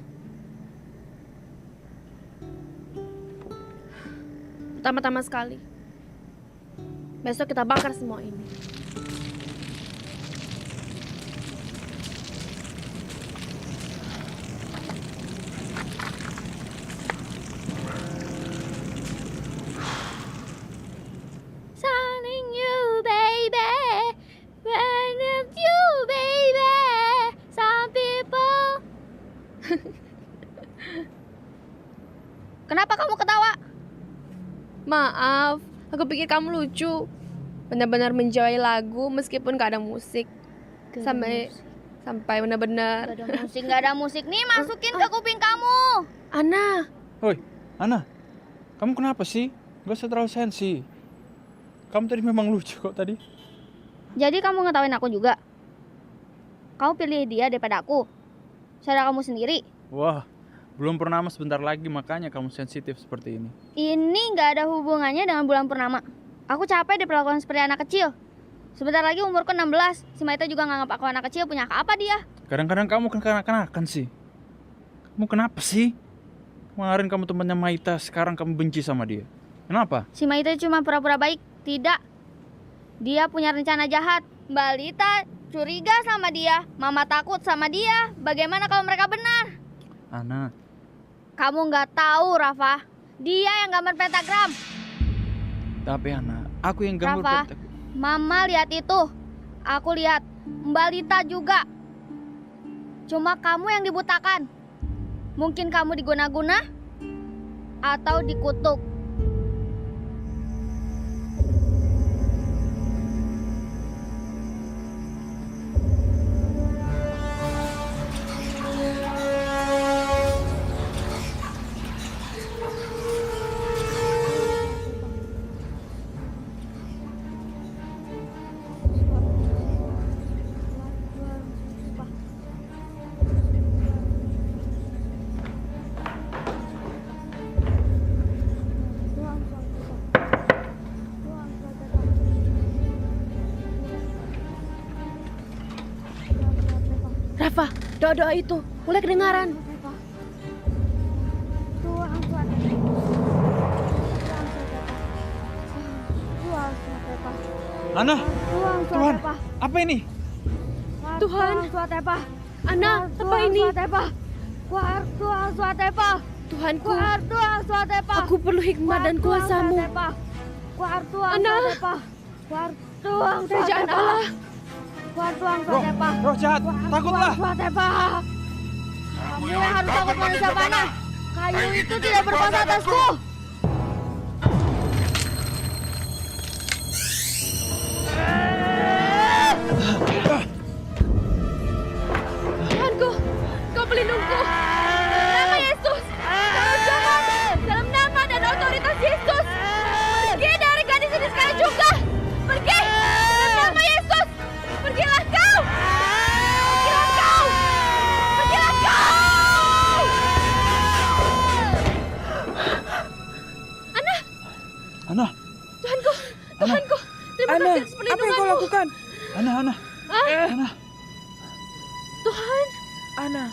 Pertama-tama sekali, besok kita bakar semua ini. Signing you, baby, when it's you, baby. Some people. Kenapa kamu ketawa? Maaf, aku pikir kamu lucu. Benar-benar menjauhi lagu meskipun gak ada musik. Sampai benar-benar. Gak ada musik nih, masukin ke kuping kamu. Ana. Hoi, Ana. Kamu kenapa sih? Gak usah terlalu sensi. Kamu tadi memang lucu kok tadi. Jadi kamu ngetawain aku juga? Kamu pilih dia daripada aku? Saudara kamu sendiri? Wah, belum purnama sebentar lagi makanya kamu sensitif seperti ini. Ini gak ada hubungannya dengan bulan purnama. Aku capek diperlakukan seperti anak kecil. Sebentar lagi umurku 16. Si Maita juga nganggap aku anak kecil, punya apa dia? Kadang-kadang kamu kan kanak-kanakan sih. Kamu kenapa sih? Kemarin kamu temannya Maita, sekarang kamu benci sama dia. Kenapa? Si Maita cuma pura-pura baik. Tidak. Dia punya rencana jahat. Mbak Lita curiga sama dia. Mama takut sama dia. Bagaimana kalau mereka benar? Ana, Kamu nggak tahu, Rafa. Dia yang gambar pentagram. tapi Ana, aku yang gambar Rafa, pentagram. Mama lihat itu. Aku lihat. Mbak Lita juga. Cuma kamu yang dibutakan. Mungkin kamu diguna-guna atau dikutuk. Rafa, doa-doa itu mulai kedengaran. Ana, Tuhan, apa ini? Tuhan, Ana, apa ini? Tuhanku, aku perlu hikmat dan kuasamu. Ana, kerajaan Allah. Roh jahat, takutlah. Kamu yang harus takut manusia panah. Kayu itu tidak berkuasa atasku. Tuhanku, kau pelindungku. Nama Yesus, kau jahat. Dalam nama dan otoritas Yesus, pergi dari gadis ini sekarang juga. Pergi, dalam nama Yesus. Pergilah kau. Pergilah kau. Pergilah kau. Ana, Tuhanku, Tuhanku. Terima Ana, kasih atas apa yang kau perlindunganmu. lakukan? Ana, Ana. Ana. Tuhan, Ana,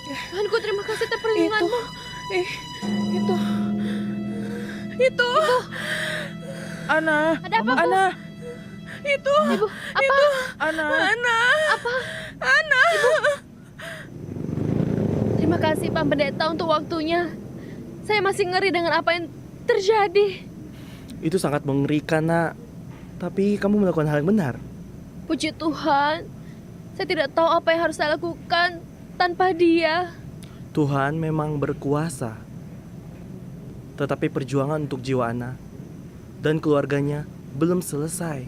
Tuhanku, terima kasih atas perlindunganmu. itu. Ana, Ada apa, Bu? Ana, Ibu, apa? Ana. Apa? Ibu. Terima kasih Pak Pendeta untuk waktunya. Saya masih ngeri dengan apa yang terjadi. Itu sangat mengerikan, Nak. Tapi kamu melakukan hal yang benar. Puji Tuhan, saya tidak tahu apa yang harus saya lakukan tanpa Dia. Tuhan memang berkuasa. Tetapi perjuangan untuk jiwa Ana dan keluarganya belum selesai.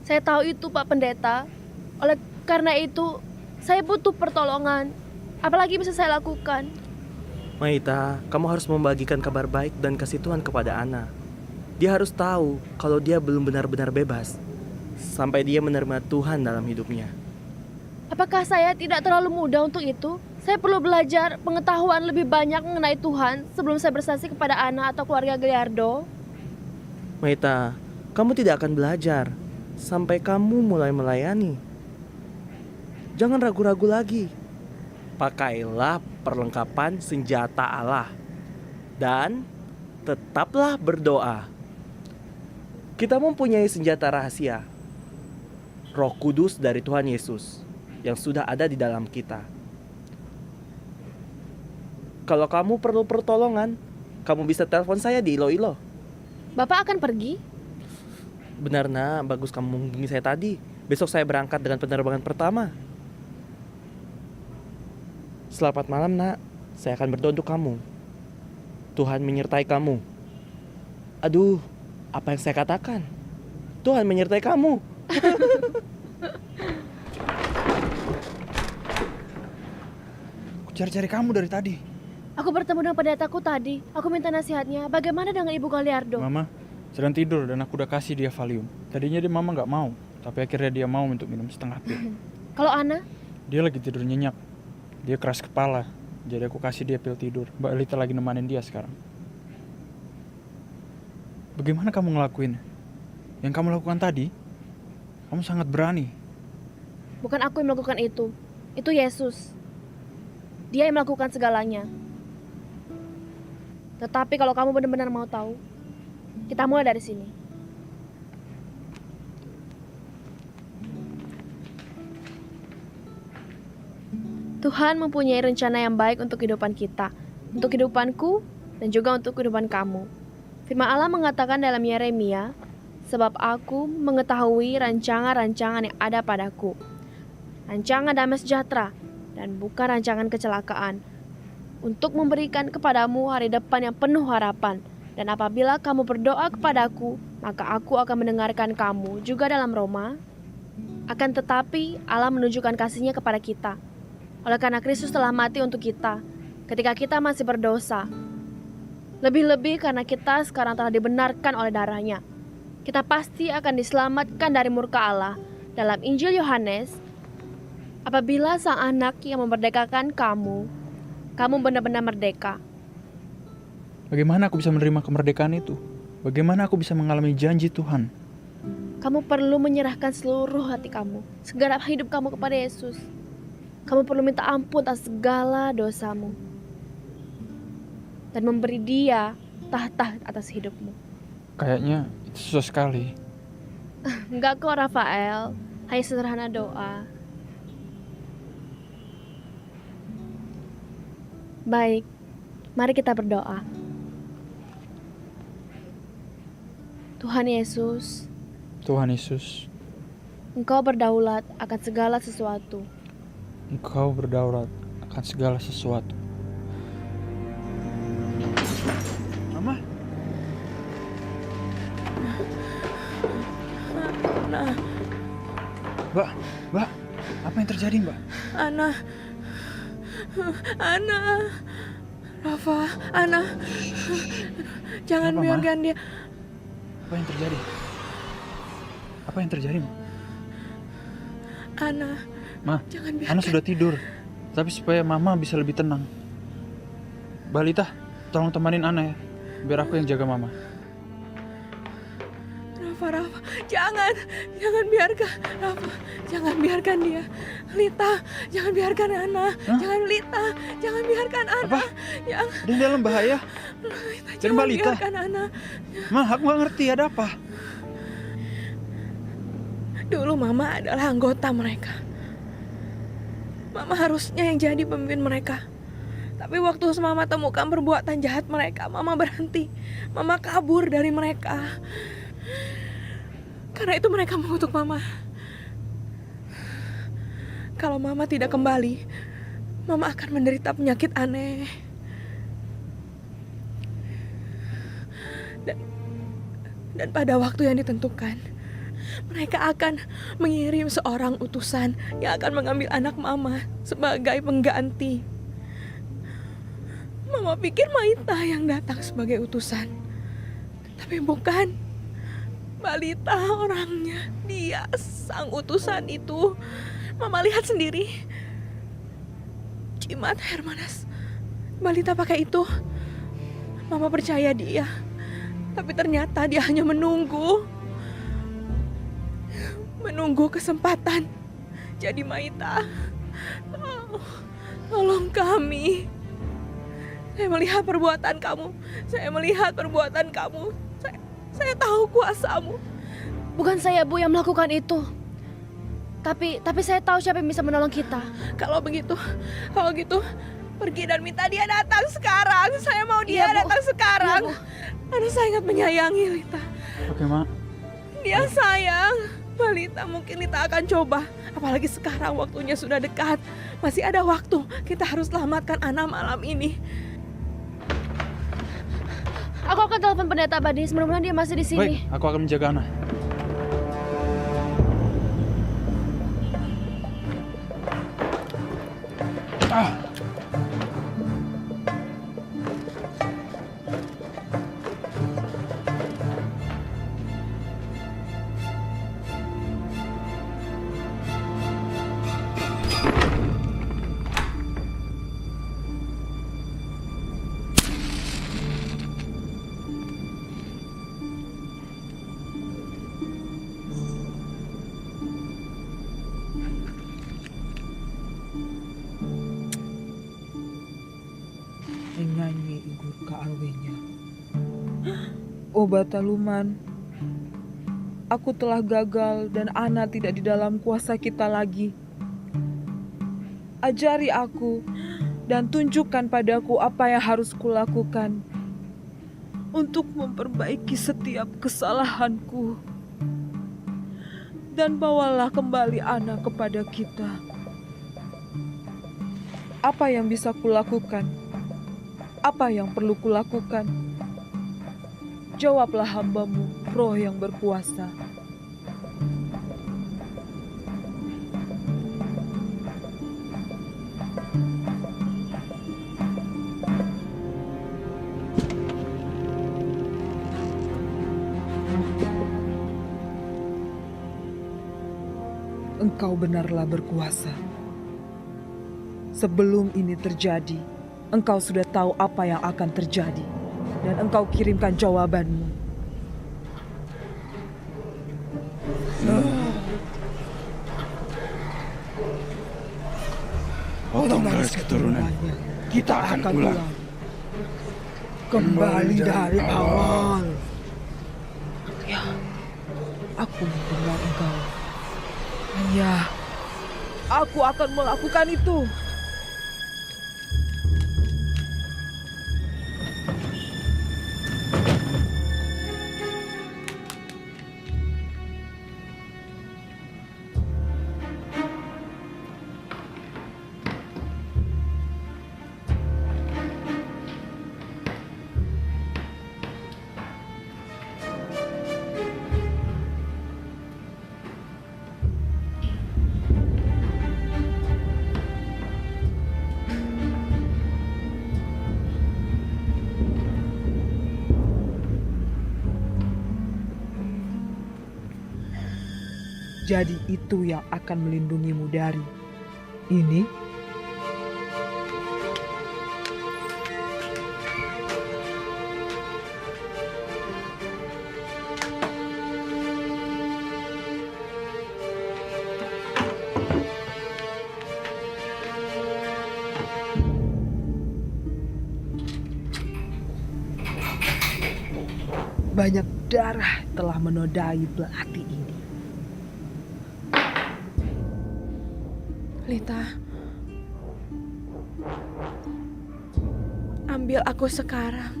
Saya tahu itu Pak Pendeta. Oleh karena itu, saya butuh pertolongan. Apalagi bisa saya lakukan? Maita, kamu harus membagikan kabar baik dan kasih Tuhan kepada Ana. Dia harus tahu kalau dia belum benar-benar bebas sampai dia menerima Tuhan dalam hidupnya. Apakah saya tidak terlalu muda untuk itu? Saya perlu belajar pengetahuan lebih banyak mengenai Tuhan sebelum saya bersaksi kepada Ana atau keluarga Galiardo. Maita, kamu tidak akan belajar sampai kamu mulai melayani. Jangan ragu-ragu lagi. Pakailah perlengkapan senjata Allah dan tetaplah berdoa. Kita mempunyai senjata rahasia, Roh Kudus dari Tuhan Yesus yang sudah ada di dalam kita. Kalau kamu perlu pertolongan, kamu bisa telepon saya di Iloilo. Bapak akan pergi? Benar, Nak, bagus kamu menghubungi saya tadi. Besok saya berangkat dengan penerbangan pertama. Selamat malam, Nak. Saya akan berdoa untuk kamu. Tuhan menyertai kamu. Aduh, apa yang saya katakan? Tuhan menyertai kamu. Aku cari-cari kamu dari tadi. Aku bertemu dengan pendetaku tadi. Aku minta nasihatnya. Bagaimana dengan Ibu Galiardo? Mama sedang tidur dan aku udah kasih dia Valium. Tadinya dia mama nggak mau, tapi akhirnya dia mau untuk minum setengah pil. Kalau Ana? Dia lagi tidur nyenyak. Dia keras kepala, jadi aku kasih dia pil tidur. Mbak Lita lagi nemanin dia sekarang. Bagaimana kamu ngelakuin? Yang kamu lakukan tadi, kamu sangat berani. Bukan aku yang melakukan itu. Itu Yesus. Dia yang melakukan segalanya. Tetapi kalau kamu benar-benar mau tahu, kita mulai dari sini. Tuhan mempunyai rencana yang baik untuk kehidupan kita, untuk kehidupanku, dan juga untuk kehidupan kamu. Firman Allah mengatakan dalam Yeremia, sebab aku mengetahui rancangan-rancangan yang ada padaku, rancangan damai sejahtera, dan bukan rancangan kecelakaan, untuk memberikan kepadamu hari depan yang penuh harapan. Dan apabila kamu berdoa kepadaku, maka aku akan mendengarkan kamu. Juga dalam Roma, akan tetapi Allah menunjukkan kasih-Nya kepada kita, oleh karena Kristus telah mati untuk kita, ketika kita masih berdosa. Lebih-lebih karena kita sekarang telah dibenarkan oleh darah-Nya, kita pasti akan diselamatkan dari murka Allah. Dalam Injil Yohanes, apabila Sang Anak yang memerdekakan kamu, kamu benar-benar merdeka. Bagaimana aku bisa menerima kemerdekaan itu? Bagaimana aku bisa mengalami janji Tuhan? Kamu perlu menyerahkan seluruh hati kamu, segenap hidup kamu kepada Yesus. Kamu perlu minta ampun atas segala dosamu dan memberi Dia tahta atas hidupmu. Kayaknya itu susah sekali. Enggak kok, Rafael. Hanya sederhana doa. Baik, mari kita berdoa. Tuhan Yesus, Tuhan Yesus, Engkau berdaulat akan segala sesuatu. Engkau berdaulat akan segala sesuatu. Mama, Nah, Mbak, apa yang terjadi, Mbak? Ana, Rafa, Ana, jangan Kenapa, Ma? biarkan dia. Apa yang terjadi? Apa yang terjadi, Ma? Ana, Ma, jangan biarkan. Ana sudah tidur. Tapi supaya Mama bisa lebih tenang. Balita, tolong temanin Ana ya. Biar aku yang jaga Mama. Rafa, jangan biarkan Rafa, jangan biarkan dia. Lita, jangan biarkan Ana. Hah? Jangan Lita, jangan biarkan Ana. Apa? Jangan. Dia dalam bahaya. Lita, Dan jangan Balita. biarkan Ana. Ma, aku gak ngerti ada apa. Dulu Mama adalah anggota mereka. Mama harusnya yang jadi pemimpin mereka. Tapi waktu Mama temukan perbuatan jahat mereka, Mama berhenti. Mama kabur dari mereka. Karena itu mereka mengutuk Mama. Kalau Mama tidak kembali, Mama akan menderita penyakit aneh. Dan pada waktu yang ditentukan, mereka akan mengirim seorang utusan yang akan mengambil anak Mama sebagai pengganti. Mama pikir Maita yang datang sebagai utusan. Tapi bukan. Balita orangnya. Dia sang utusan itu. Mama lihat sendiri. Cimat Hermanas. Balita pakai itu. Mama percaya dia. Tapi ternyata dia hanya menunggu kesempatan jadi Maita. Tolong kami. Saya melihat perbuatan kamu. Saya tahu kuasamu. Bukan saya, Bu, yang melakukan itu. Tapi saya tahu siapa yang bisa menolong kita. Kalau gitu, pergi dan minta dia datang sekarang. Saya mau dia Iya, Bu. datang sekarang. Iya, Bu. Ana sangat menyayangi Lita. Oke, Ma. Dia sayang. Balita, mungkin Lita akan coba. Apalagi sekarang waktunya sudah dekat. Masih ada waktu. Kita harus selamatkan Ana malam ini. Aku akan telepon pendeta Badis. Mudah-mudahan dia masih di sini. Baik, aku akan menjaga Ana. Nyanyi igur ka alwenya. Obat taluman. Aku telah gagal dan Ana tidak di dalam kuasa kita lagi. Ajari aku dan tunjukkan padaku apa yang harus kulakukan untuk memperbaiki setiap kesalahanku. Dan bawalah kembali Ana kepada kita. Apa yang bisa kulakukan? Apa yang perlu kulakukan? Jawablah hamba-Mu, Roh yang berkuasa. Engkau benarlah berkuasa. Sebelum ini terjadi, Engkau sudah tahu apa yang akan terjadi, dan Engkau kirimkan jawabanmu. Potong garis keturunan. Kita akan pulang. Kembali dari awal. Ya, aku mendengar Engkau. Ya, aku akan melakukan itu. Jadi itu yang akan melindungimu dari ini. Banyak darah telah menodai belati ini. Lita, ambil aku sekarang.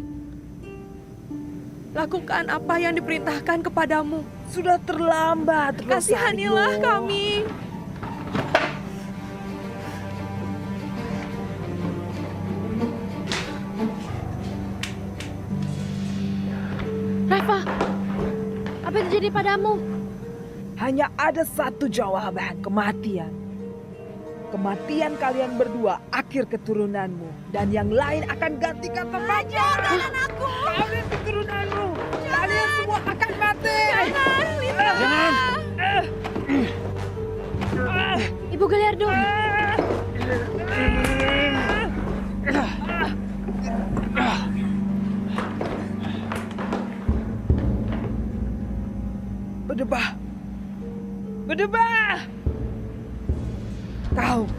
Lakukan apa yang diperintahkan kepadamu. Sudah terlambat, Kasihanilah kami. Rafa, apa yang terjadi padamu? Hanya ada satu jawaban, kematian. Kematian kalian berdua, akhir keturunanmu. Dan yang lain akan gantikan tempatnya. Jangan aku. Kalian keturunanmu. Kalian semua akan mati. Jangan, Lita. Jangan. Ibu Galiardo. Berdebah. Berdebah. Kau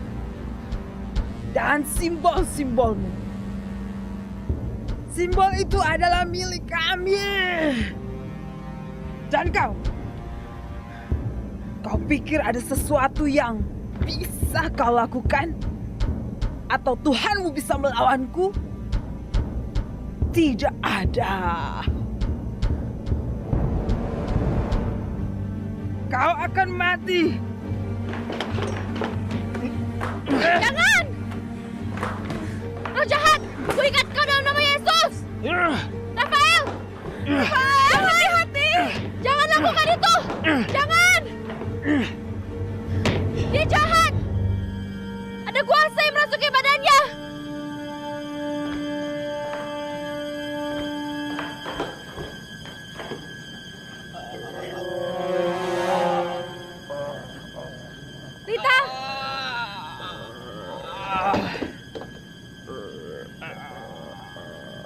dan simbol-simbolmu. Simbol itu adalah milik kami. Dan kau pikir ada sesuatu yang bisa kau lakukan? Atau Tuhanmu bisa melawanku? Tidak ada. Kau akan mati. Jangan! Roh jahat! Kuikat kau dalam nama Yesus! Rafael! Rafael, hati-hati! Jangan lakukan itu! Jangan! Dia jahat! Ada kuasa yang merasuki badannya! Lita!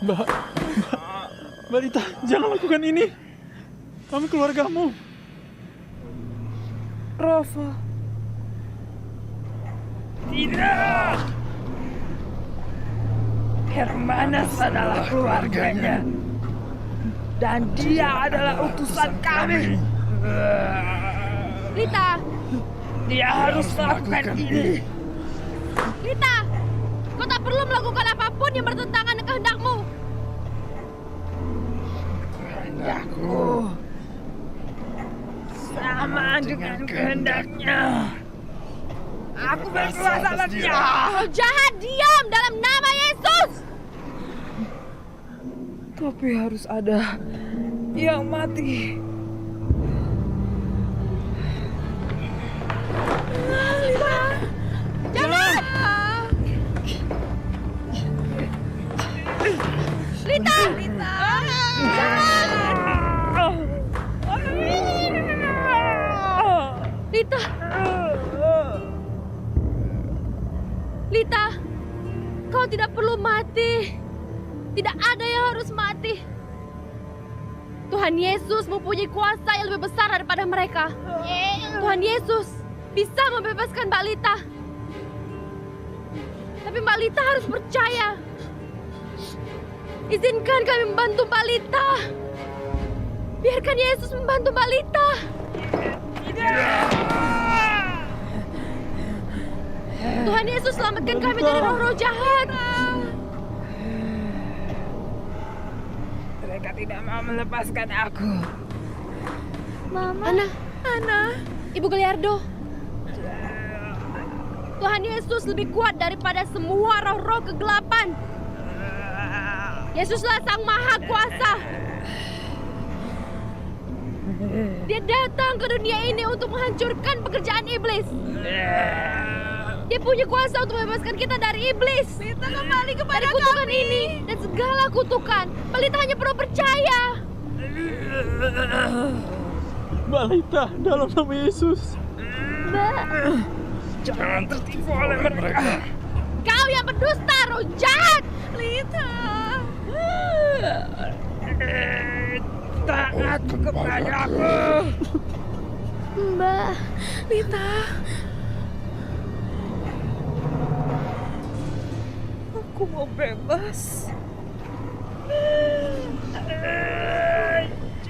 Mbak Lita, jangan lakukan ini. Kami keluargamu. Rafa. Tidak. Hermanas adalah keluarganya. Dan dia adalah utusan kami. Lita! Dia harus melakukan ini. Lita, kau tak perlu melakukan apapun yang bertentangan dengan kehendakmu. Kehendakku sama dengan kehendaknya. Aku berkuasa atas dia. Kau jahat, diam dalam nama Yesus. Tapi harus ada yang mati. Jangan! Lita! Jangan! Lita! Lita, kau tidak perlu mati. Tidak ada yang harus mati. Tuhan Yesus mempunyai kuasa yang lebih besar daripada mereka. Tuhan Yesus bisa membebaskan Mbak Lita. Tapi Mbak Lita harus percaya. Izinkan kami membantu Mbak Lita. Biarkan Yesus membantu Mbak Lita. Tuhan Yesus selamatkan kami dari roh-roh jahat. Mereka tidak mau melepaskan aku. Mama. Ana, Ibu Galiardo. Tuhan Yesus lebih kuat daripada semua roh-roh kegelapan. Yesuslah Sang Maha Kuasa. Dia datang ke dunia ini untuk menghancurkan pekerjaan iblis. Dia punya kuasa untuk membebaskan kita dari iblis. Kita kembali kepada kutukan ini dan segala kutukan. Balita hanya perlu percaya. Mbak Lita, dalam nama Yesus. Mbak. Jangan tertipu oleh mereka. Kau yang berdusta, roh jahat. Lita. Taat kepada aku. Mbak. Lita. Aku mau bebas.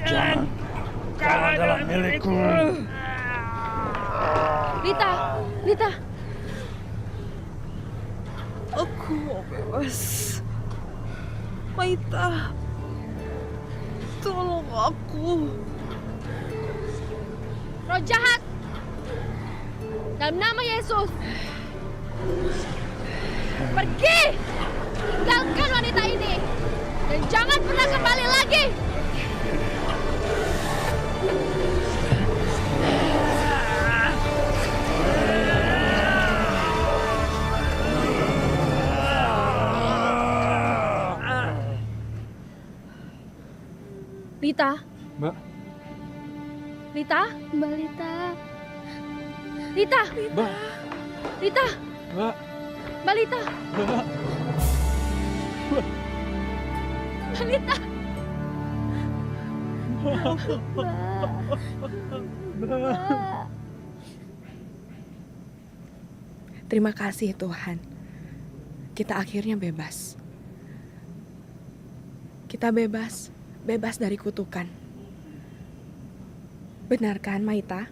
Jangan. Kau adalah milikku. Lita. Aku mau bebas. Maita. Tolong aku. Roh jahat. Dalam nama Yesus. Pergi. Tinggalkan wanita ini. Dan jangan pernah kembali lagi. Lita. Mbak. Lita. Mbak Lita. Lita. Mbak. Lita. Mbak. Mbak Lita. Mbak. Mbak Lita. Terima kasih Tuhan. Kita akhirnya bebas. Kita bebas dari kutukan. Benar kan, Maita?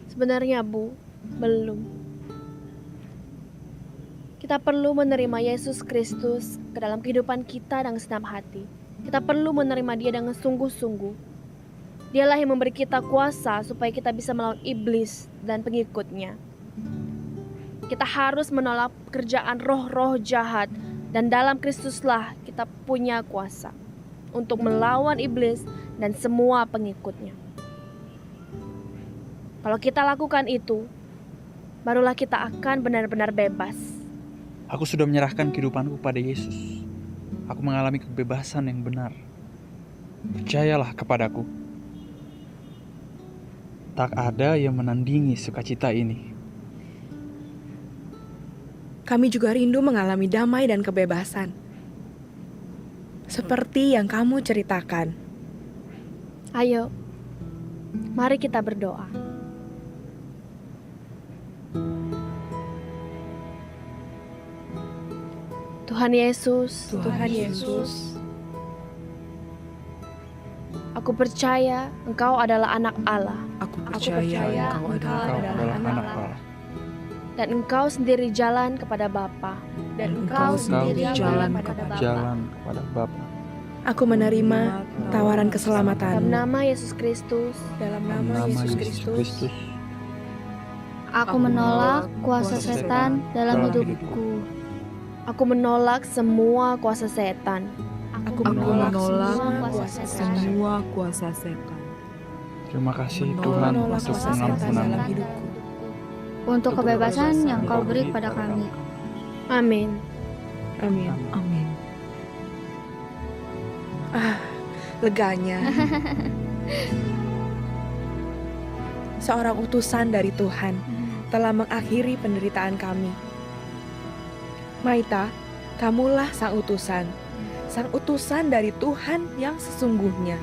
Sebenarnya, Bu, belum. Kita perlu menerima Yesus Kristus ke dalam kehidupan kita dengan senang hati. Kita perlu menerima Dia dengan sungguh-sungguh. Dialah yang memberi kita kuasa supaya kita bisa melawan iblis dan pengikutnya. Kita harus menolak pekerjaan roh-roh jahat, dan dalam Kristuslah kita punya kuasa untuk melawan iblis dan semua pengikutnya. Kalau kita lakukan itu, barulah kita akan benar-benar bebas. Aku sudah menyerahkan kehidupanku pada Yesus. Aku mengalami kebebasan yang benar. Percayalah kepadaku. Tak ada yang menandingi sukacita ini. Kami juga rindu mengalami damai dan kebebasan. Seperti yang kamu ceritakan. Ayo, mari kita berdoa. Tuhan Yesus, aku percaya Engkau adalah anak Allah. Aku percaya Engkau adalah anak Allah. dan Engkau sendiri jalan kepada Bapa. Dan Engkau sendiri jalan kepada Bapa. Aku menerima tawaran Dalam keselamatan. nama Yesus Kristus, Dalam nama Yesus Kristus. Aku menolak kuasa setan dalam hidupku. aku menolak semua kuasa setan. Aku menolak semua kuasa setan. semua kuasa setan. Terima kasih Menolak Tuhan kuasa untuk setan pengampunan. dalam hidupku. Untuk kebebasan yang kau beri kepada kami. Amin. Amin. Amin. Leganya. Seorang utusan dari Tuhan telah mengakhiri penderitaan kami. Maita, kamulah sang utusan dari Tuhan yang sesungguhnya.